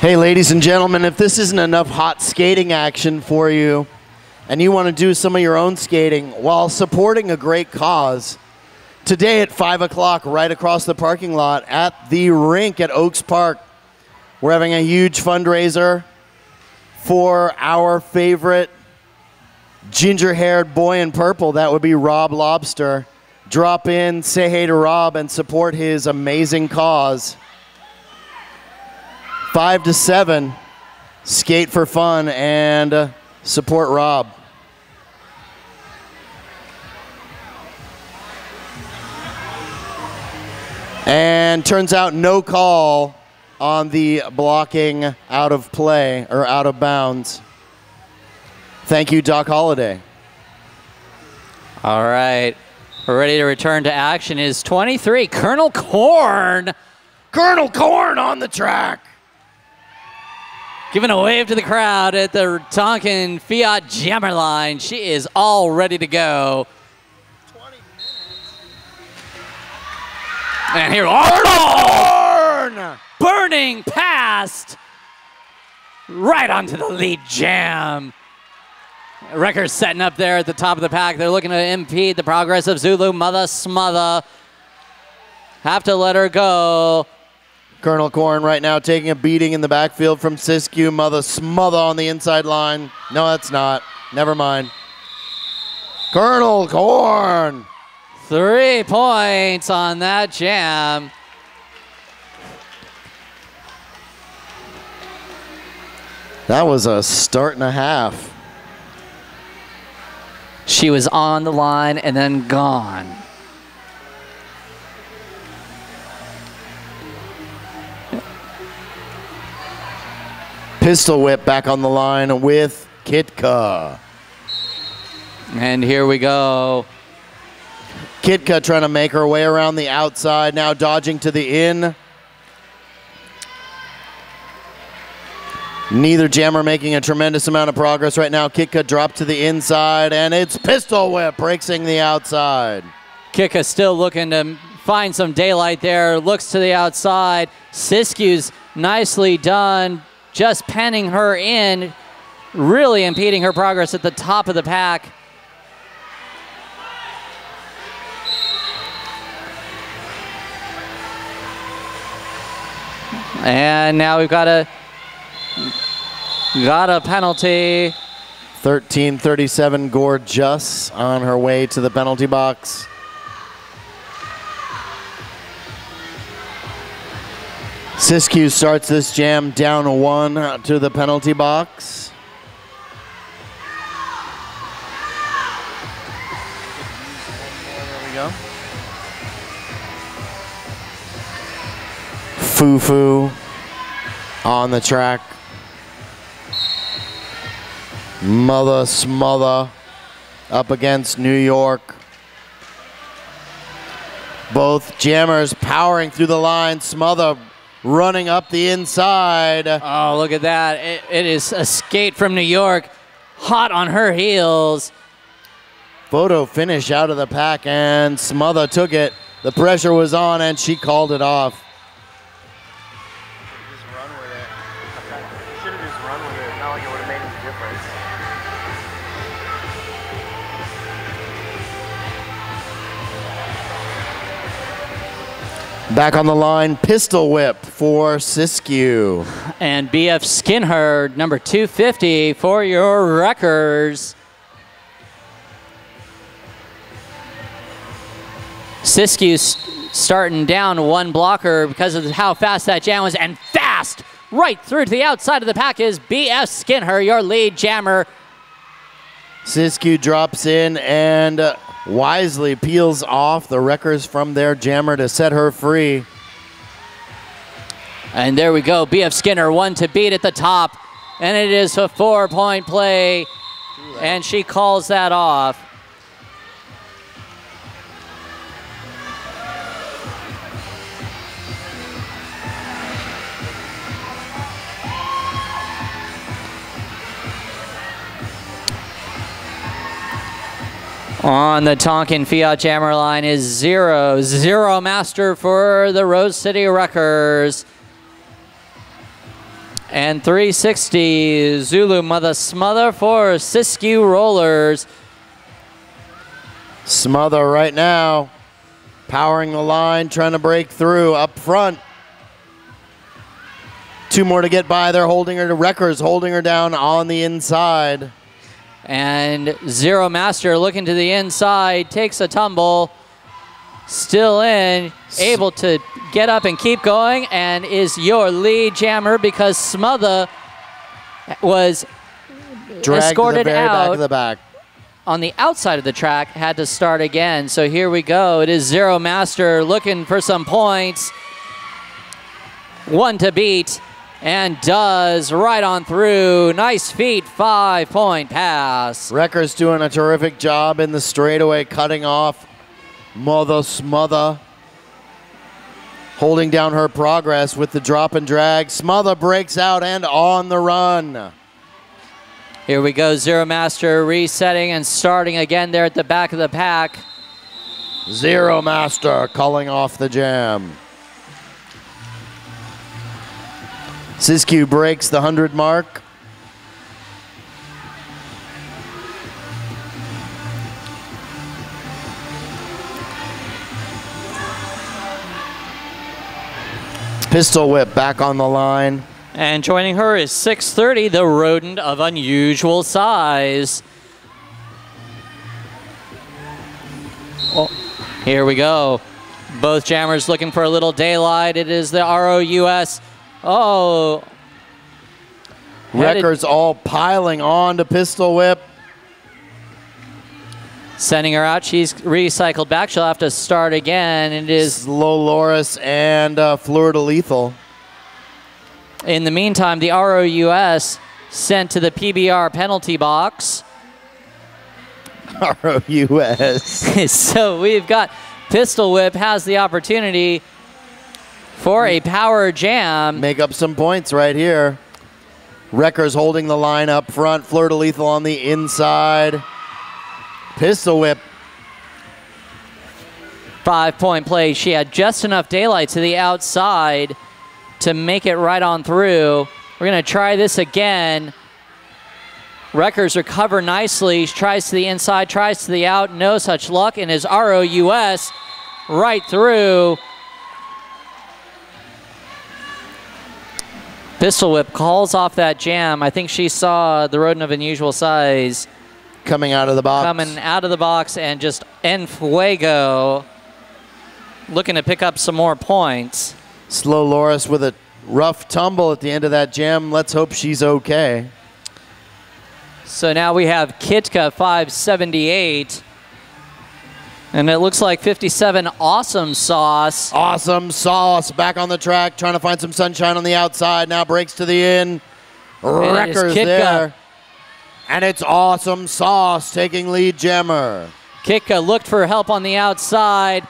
Hey, ladies and gentlemen, if this isn't enough hot skating action for you and you want to do some of your own skating while supporting a great cause, today at 5 o'clock right across the parking lot at the rink at Oaks Park, We're having a huge fundraiser for our favorite ginger-haired boy in purple. That would be Rob Lobster. Drop in, say hey to Rob, and support his amazing cause. 5 to 7, skate for fun and support Rob. And turns out no call on the blocking out of play or out of bounds. Thank you, Doc Holliday. All right. We're ready to return to action is 23, Colonel Corn. Colonel Corn on the track. Giving a wave to the crowd at the Tonkin Fiat Jammer line. She is all ready to go. 20 minutes. And here, Arnold! Burning past. Right onto the lead jam. Wreckers setting up there at the top of the pack. They're looking to impede the progress of Zulu Mother Smother. Have to let her go. Colonel Corn right now taking a beating in the backfield from Sis-Q. Mother Smother on the inside line. No, that's not. Never mind. Colonel Corn. 3 points on that jam. That was a start and a half. She was on the line and then gone. Pistol whip back on the line with Kitka. And here we go. Kitka trying to make her way around the outside, now dodging to the in. Neither jammer making a tremendous amount of progress right now. Kitka dropped to the inside, and it's pistol whip, breaking the outside. Kitka still looking to find some daylight there. Looks to the outside. Sis-Q's nicely done, just penning her in, really impeding her progress at the top of the pack. And now we've got a penalty. 13:37 Gorgeous on her way to the penalty box. Sis-Q starts this jam down 1 to the penalty box. There we go. Foo-Foo on the track. Mother Smother up against New York. Both jammers powering through the line. Smother running up the inside. Oh, look at that. It is a skate from New York, hot on her heels. Photo finish out of the pack, and Smother took it. The pressure was on, and she called it off. Just run with it. You should have just run with it. Not like it would have made any difference. Back on the line, pistol whip for Sis-Q. And BF Skinherd, number 250 for your Wreckers. Sis-Q starting down 1 blocker because of how fast that jam was, and fast right through to the outside of the pack is BF Skinherd, your lead jammer. Sis-Q drops in and wisely peels off the Wreckers from their jammer to set her free. And there we go, BF Skinner, 1 to beat at the top. And it is a 4-point play, and she calls that off. On the Tonkin Fiat Jammer line is 0-0 master for the Rose City Wreckers. And 360 Zulu Mother Smother for Sis-Q Rollerz. Smother right now, powering the line, trying to break through up front. 2 more to get by. They're holding her to Wreckers, holding her down on the inside. And Zero Master looking to the inside, takes a tumble, still in, able to get up and keep going, and is your lead jammer because Smother was Dragged escorted to the very out back of the back. on the outside of the track, had to start again. So here we go. It is Zero Master looking for some points. 1 to beat, and does right on through. Nice feet, 5-point pass. Wreckers doing a terrific job in the straightaway, cutting off Mother Smother. Holding down her progress with the drop and drag. Smother breaks out and on the run. Here we go, Zero Master resetting and starting again there at the back of the pack. Zero Master calling off the jam. Sis-Q breaks the 100 mark. Pistol Whip back on the line. And joining her is 630, the rodent of unusual size. Oh, here we go. Both jammers looking for a little daylight. It is the ROUS. Oh. Wreckers all piling on to Pistol Whip. Sending her out. She's recycled back. She'll have to start again. It is Rollerz and Fleur de Lethal. In the meantime, the ROUS sent to the PBR penalty box. ROUS. So we've got Pistol Whip has the opportunity for a power jam. Make up some points right here. Wreckers holding the line up front. Fleur de Lethal on the inside. Pistol Whip. 5-point play. She had just enough daylight to the outside to make it right on through. We're going to try this again. Wreckers recover nicely. She tries to the inside, tries to the out. No such luck, and his ROUS right through. Pistol Whip calls off that jam. I think she saw the rodent of unusual size coming out of the box. Coming out of the box and just en fuego. Looking to pick up some more points. Slow Loris with a rough tumble at the end of that jam. Let's hope she's okay. So now we have Kitka 578. And it looks like 57 Awesome Sauce. Awesome Sauce back on the track, trying to find some sunshine on the outside. Now breaks to the in. Wreckers there. And it's Awesome Sauce taking lead jammer. Kitka looked for help on the outside.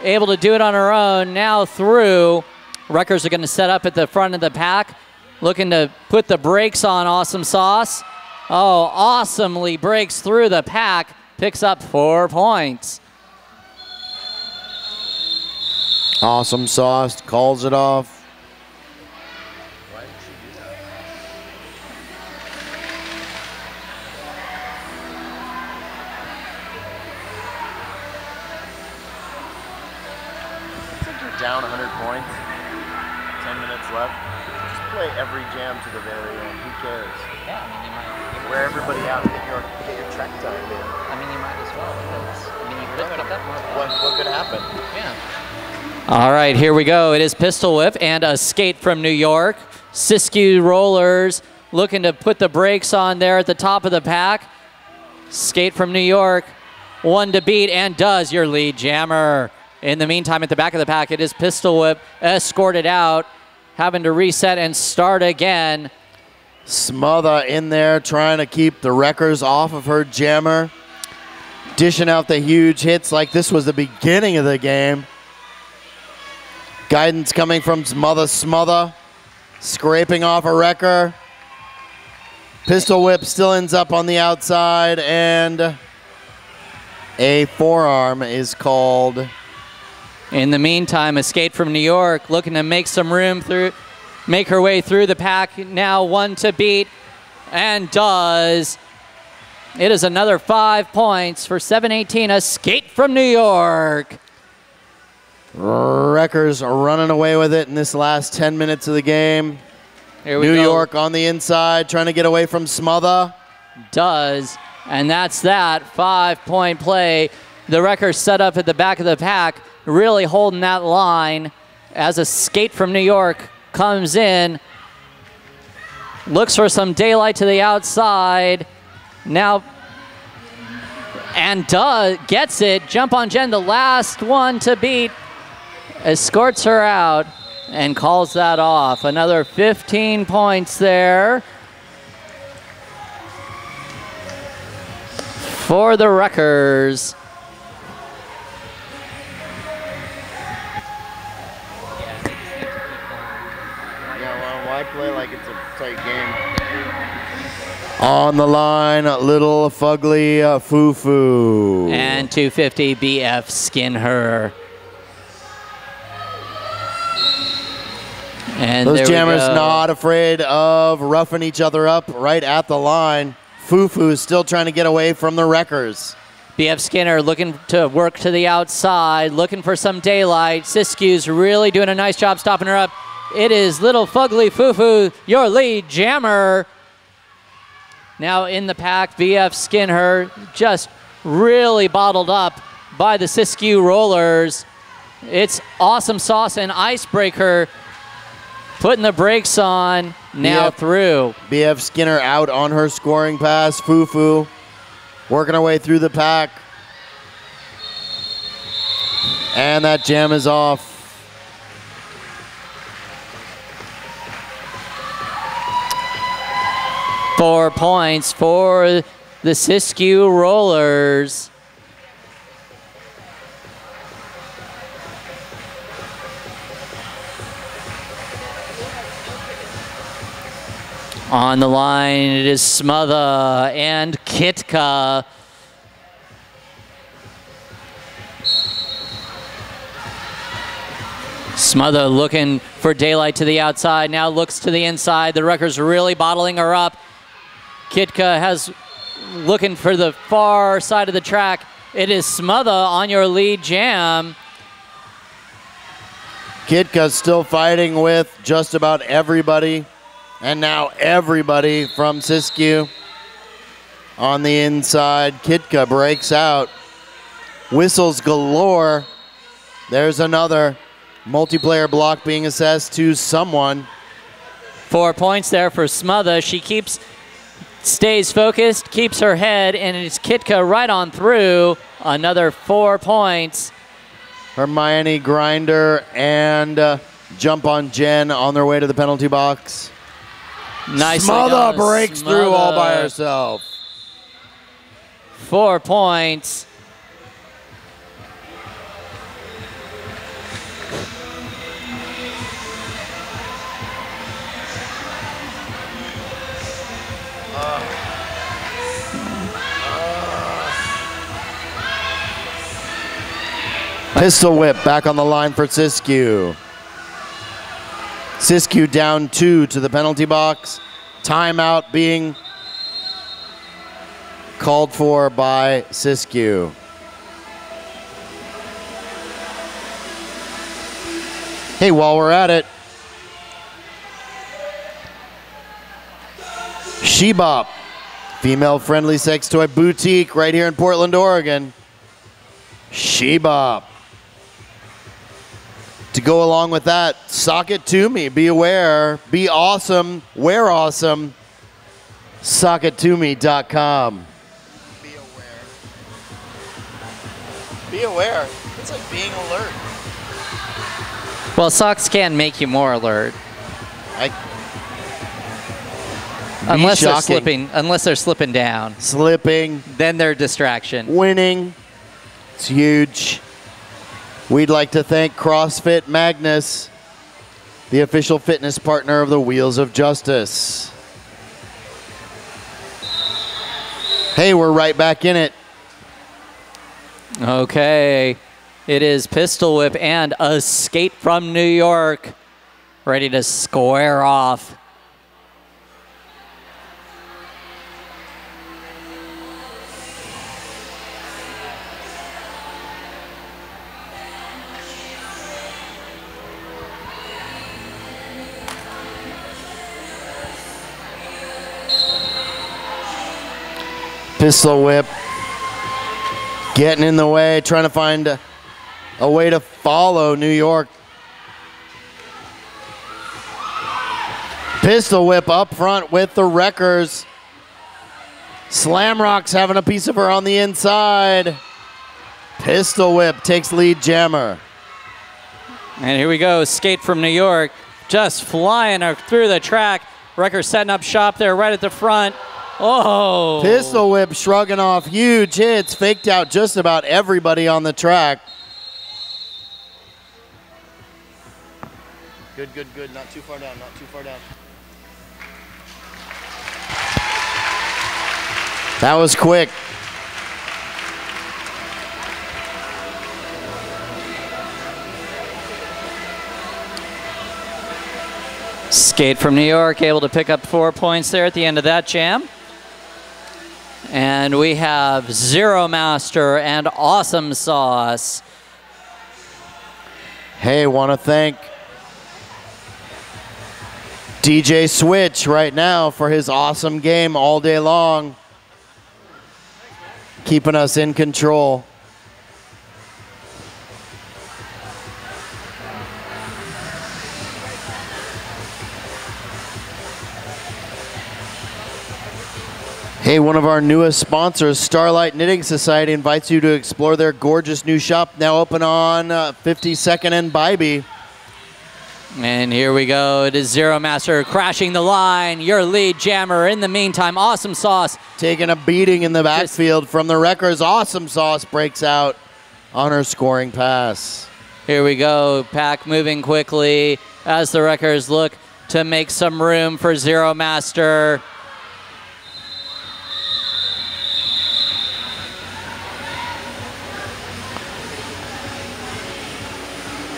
Able to do it on her own. Now through. Wreckers are going to set up at the front of the pack. Looking to put the brakes on Awesome Sauce. Oh, awesomely breaks through the pack. Picks up 4 points. Awesome Sauce calls it off. Why did she do that? I think you're down 100 points. 10 minutes left. Just play every jam to the very end. Who cares? Yeah, I mean, you might wear everybody out. Get your track time in. I mean, you might as well. Because, I mean, you could pick up more. What could happen? Yeah. All right, here we go. It is Pistol Whip and a skate from New York. Sis-Q Rollerz looking to put the brakes on there at the top of the pack. Skate from New York, 1 to beat, and does your lead jammer. In the meantime, at the back of the pack, it is Pistol Whip escorted out, having to reset and start again. Smother in there trying to keep the Wreckers off of her jammer. Dishing out the huge hits like this was the beginning of the game. Guidance coming from Smother. Scraping off a Wrecker. Pistol Whip still ends up on the outside, and a forearm is called. In the meantime, a skate from New York looking to make some room through. Make her way through the pack. Now 1 to beat, and does. It is another 5 points for 718, a skate from New York. Wreckers are running away with it in this last 10 minutes of the game. Here we New go. York on the inside, trying to get away from Smother. Does, and that's that. 5-point play. The Wreckers set up at the back of the pack, really holding that line as a skate from New York comes in, looks for some daylight to the outside. Now, and gets it. Jump on Jen, the last one to beat, escorts her out and calls that off. Another 15 points there for the Wreckers. Yeah, well, why play like it's a tight game? On the line, little fugly Foo-Foo. And 250 BF skin her. And those there jammers we go. not afraid of roughing each other up right at the line. Foo-Foo is still trying to get away from the Wreckers. BF Skinner looking to work to the outside, looking for some daylight. Sis-Q's really doing a nice job stopping her up. It is little fugly Foo-Foo, your lead jammer. Now in the pack, BF Skinner just really bottled up by the Sis-Q Rollerz. It's Awesome Sauce and Icebreaker putting the brakes on, now through. BF Skinner out on her scoring pass. Foo-Foo working her way through the pack. And that jam is off. Four points for the Sis-Q Rollerz. On the line, it is Smother and Kitka. Smother looking for daylight to the outside, now looks to the inside. The Wreckers really bottling her up. Kitka has looking for the far side of the track. It is Smother on your lead jam. Kitka's still fighting with just about everybody. And now everybody from Sis-Q on the inside. Kitka breaks out. Whistles galore. There's another multiplayer block being assessed to someone. 4 points there for Smother. She stays focused, keeps her head, and it's Kitka right on through. Another 4 points. Hermione Grinder and Jump on Jen on their way to the penalty box. Nicely Smother done. breaks through all by herself. 4 points. Pistol whip back on the line for Sis-Q. Sis-Q down 2 to the penalty box. Timeout being called for by Sis-Q. Hey, while we're at it, She-Bop, female-friendly sex toy boutique right here in Portland, Oregon. She-Bop. To go along with that, sock it to me. Be aware. Be awesome. Wear awesome. SockItToMe.com. Be aware. Be aware. It's like being alert. Well, socks can make you more alert. Unless they're slipping down. Slipping. Then they're a distraction. Winning. It's huge. We'd like to thank CrossFit Magnus, the official fitness partner of the Wheels of Justice. Hey, we're right back in it. Okay. It is Pistol Whip and a skate from New York ready to square off. Pistol whip. Getting in the way, trying to find a way to follow New York. Pistol whip up front with the Wreckers. Slamrock's having a piece of her on the inside. Pistol whip takes lead jammer. And here we go, skate from New York, just flying through the track. Wrecker setting up shop there right at the front. Oh! Pistol whip shrugging off huge hits, faked out just about everybody on the track. Good, good, good. Not too far down, not too far down. That was quick. Skate from New York, able to pick up 4 points there at the end of that jam. And we have Zero Master and Awesome Sauce. Hey, want to thank DJ Switch right now for his awesome game all day long, keeping us in control. Hey, one of our newest sponsors, Starlight Knitting Society, invites you to explore their gorgeous new shop, now open on 52nd and Bybee. And here we go. It is Zero Master crashing the line. Your lead jammer. In the meantime, Awesome Sauce taking a beating in the backfield from the Wreckers. Awesome Sauce breaks out on her scoring pass. Here we go. Pack moving quickly as the Wreckers look to make some room for Zero Master.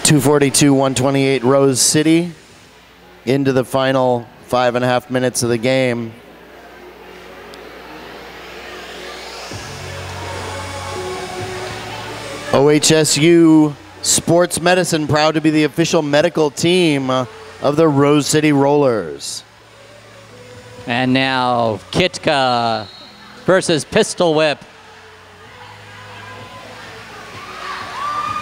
.242, 128 Rose City into the final 5.5 minutes of the game. OHSU Sports Medicine proud to be the official medical team of the Rose City Rollerz. And now Kitka versus Pistol Whip.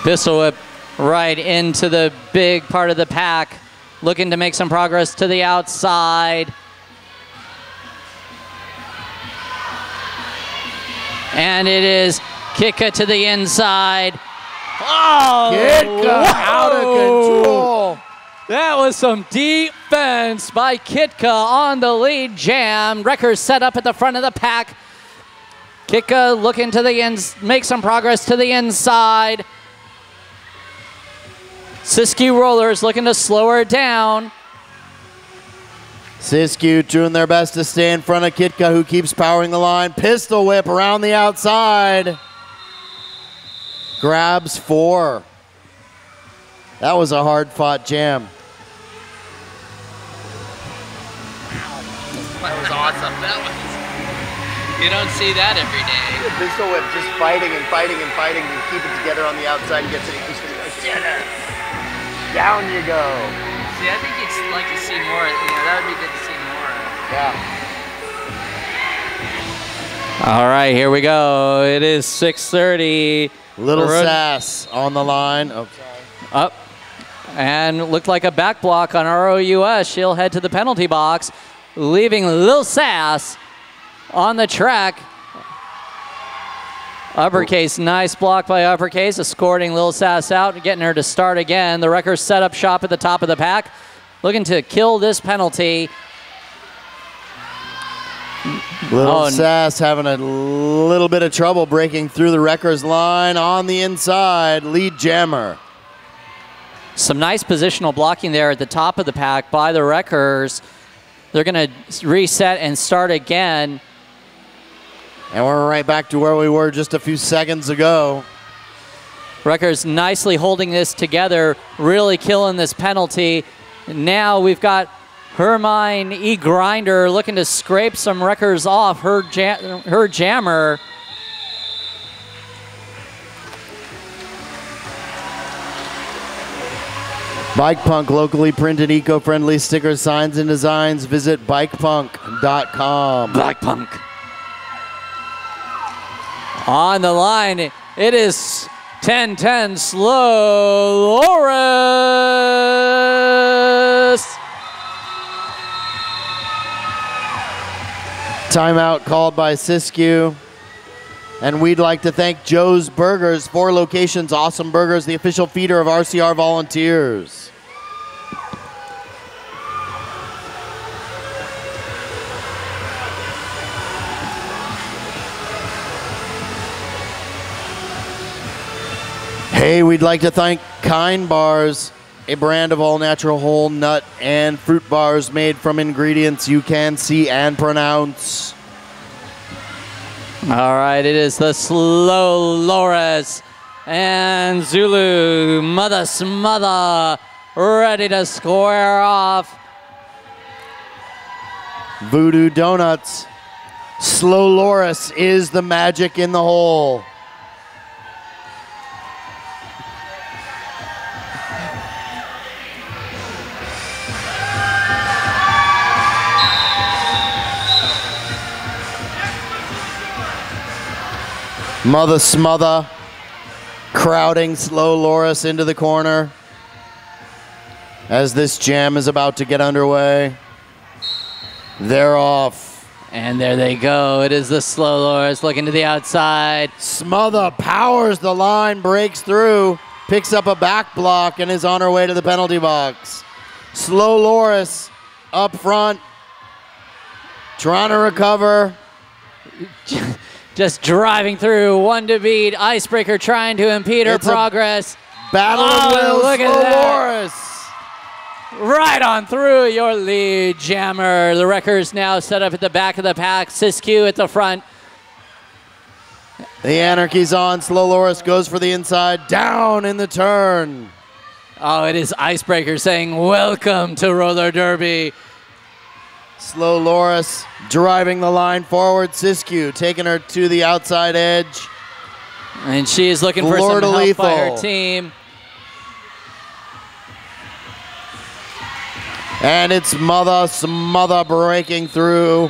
Pistol Whip right into the big part of the pack, looking to make some progress to the outside. And it is Kitka to the inside. Oh! Kitka out of control. That was some defense by Kitka on the lead jam. Wreckers set up at the front of the pack. Kitka looking to the make some progress to the inside. Sis-Q Rollerz looking to slow her down. Sis-Q doing their best to stay in front of Kitka, who keeps powering the line. Pistol whip around the outside. Grabs 4. That was a hard-fought jam. That was awesome. You don't see that every day. Pistol whip just fighting and fighting and fighting to keep it together on the outside and gets it. Down you go. See, I think you'd like to see more. That would be good to see more. Yeah. All right, here we go. It is 6:30. Little Sass on the line. Oh, sorry. Up. And looked like a back block on ROUS. She'll head to the penalty box, leaving Lil Sass on the track. Uppercase, nice block by Uppercase, escorting Lil Sass out, getting her to start again. The Wreckers set up shop at the top of the pack, looking to kill this penalty. Little Sass having a little bit of trouble breaking through the Wreckers line on the inside. Lead jammer. Some nice positional blocking there at the top of the pack by the Wreckers. They're going to reset and start again. And we're right back to where we were just a few seconds ago. Wreckers nicely holding this together, really killing this penalty. Now we've got Hermine E. Grinder looking to scrape some Wreckers off her jammer. Bike Punk, locally printed, eco-friendly stickers, signs, and designs. Visit bikepunk.com. Bike Punk. On the line, it is 10-10 slow Rollerz. Timeout called by Sis-Q. And we'd like to thank Joe's Burgers, 4 locations, Awesome Burgers, the official feeder of RCR Volunteers. Hey, we'd like to thank Kind Bars, a brand of all-natural whole nut and fruit bars made from ingredients you can see and pronounce. All right, it is the slow Rollerz and Zulu Mother Smother ready to square off. Voodoo Donuts. Slow Rollerz is the magic in the hole. Mother Smother crowding Slow Rollerz into the corner as this jam is about to get underway. They're off. And there they go. It is the slow Rollerz looking to the outside. Smother powers the line, breaks through, picks up a back block, and is on her way to the penalty box. Slow Rollerz up front, trying to recover. Just driving through, one to beat. Icebreaker trying to impede her progress. Battle of wills, look at Slow that. Rollerz. Right on through your lead jammer. The wreckers now set up at the back of the pack. Sis-Q at the front. The anarchy's on. Slow Rollerz goes for the inside, down in the turn. Oh, it is Icebreaker saying, welcome to roller derby. Slow Rollerz driving the line forward. Sis-Q taking her to the outside edge. And she is looking for some help by her team. And it's Mother Smother breaking through.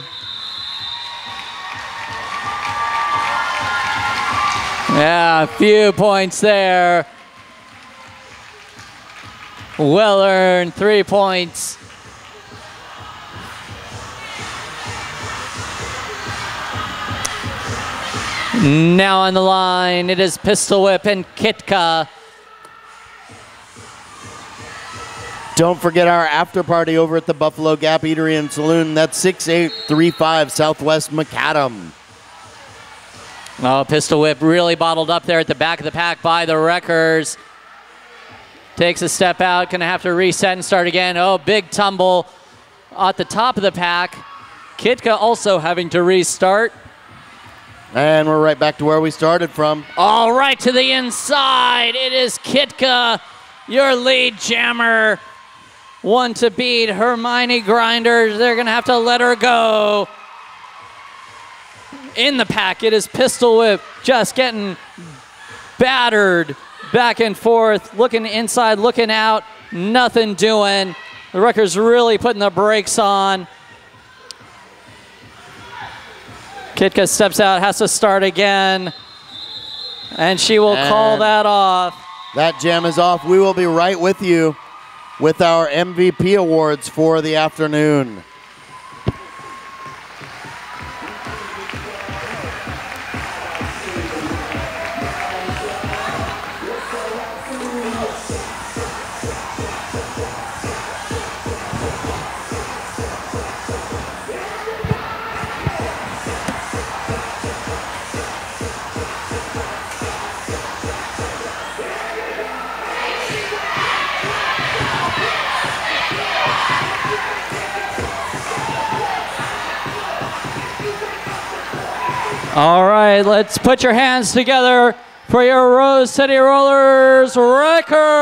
Yeah, a few points there. Well earned, 3 points. Now on the line, it is Pistol Whip and Kitka. Don't forget our after party over at the Buffalo Gap Eatery and Saloon. That's 6835 Southwest Macadam. Oh, Pistol Whip really bottled up there at the back of the pack by the wreckers. Takes a step out, gonna have to reset and start again. Oh, big tumble at the top of the pack. Kitka also having to restart. And we're right back to where we started from. All right, to the inside. It is Kitka, your lead jammer. One to beat. Hermione Grinders. They're going to have to let her go. In the pack, it is Pistol Whip just getting battered back and forth. Looking inside, looking out. Nothing doing. The wreckers really putting the brakes on. Kitka steps out, has to start again, and she will call that off. That jam is off. We will be right with you with our MVP awards for the afternoon. All right, let's put your hands together for your Rose City Rollerz wreckers.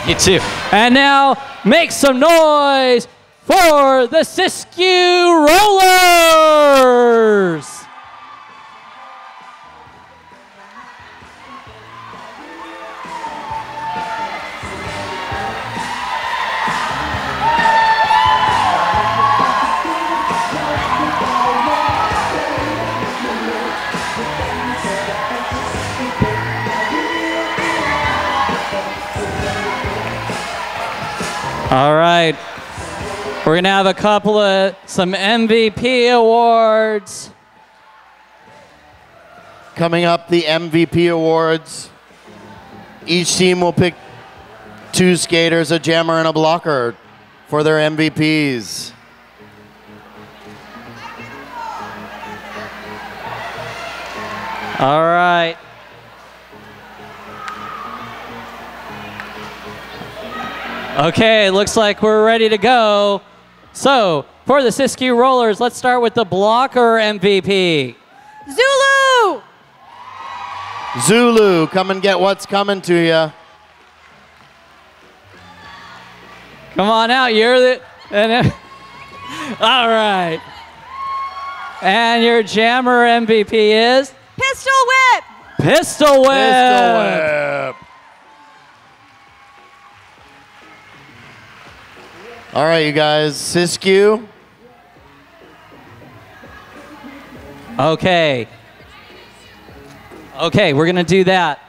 You too. And now, make some noise for the Sis-Q Rollerz. All right, we're gonna have some MVP awards. Coming up, the MVP awards. Each team will pick 2 skaters, a jammer and a blocker, for their MVPs. All right. Okay, looks like we're ready to go. So, for the Sis-Q Rollerz, let's start with the blocker MVP. Zulu! Zulu, come and get what's coming to you. Come on out, you're the... All right. And your jammer MVP is? Pistol whip! Pistol whip! Pistol whip. All right, you guys, Sis-Q. Okay. Okay, we're gonna do that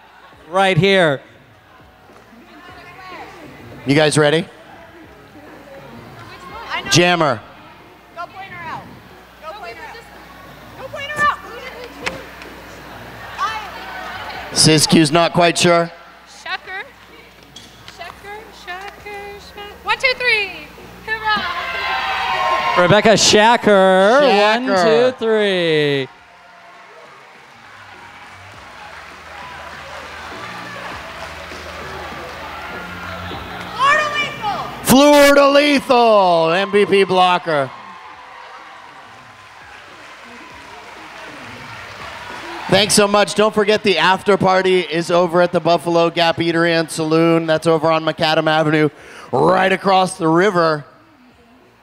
right here. You guys ready? Jammer. Go point her out. Go point her out. Go point her out. Sis-Q's not quite sure. Shucker. Shucker. 1, 2, 3. Hoorah. Rebecca Shacker. Shacker. 1, 2, 3. Florida Lethal, MVP blocker. Thanks so much. Don't forget the after party is over at the Buffalo Gap Eatery and Saloon. That's over on Macadam Avenue, right across the river.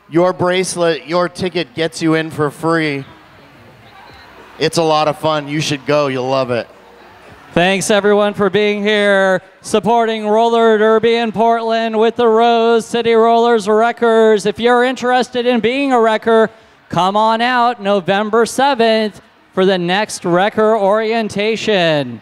Your bracelet, your ticket gets you in for free. It's a lot of fun. You should go. You'll love it. Thanks everyone for being here, supporting Roller Derby in Portland with the Rose City Rollers Wreckers. If you're interested in being a wrecker, come on out November 7th for the next wrecker orientation.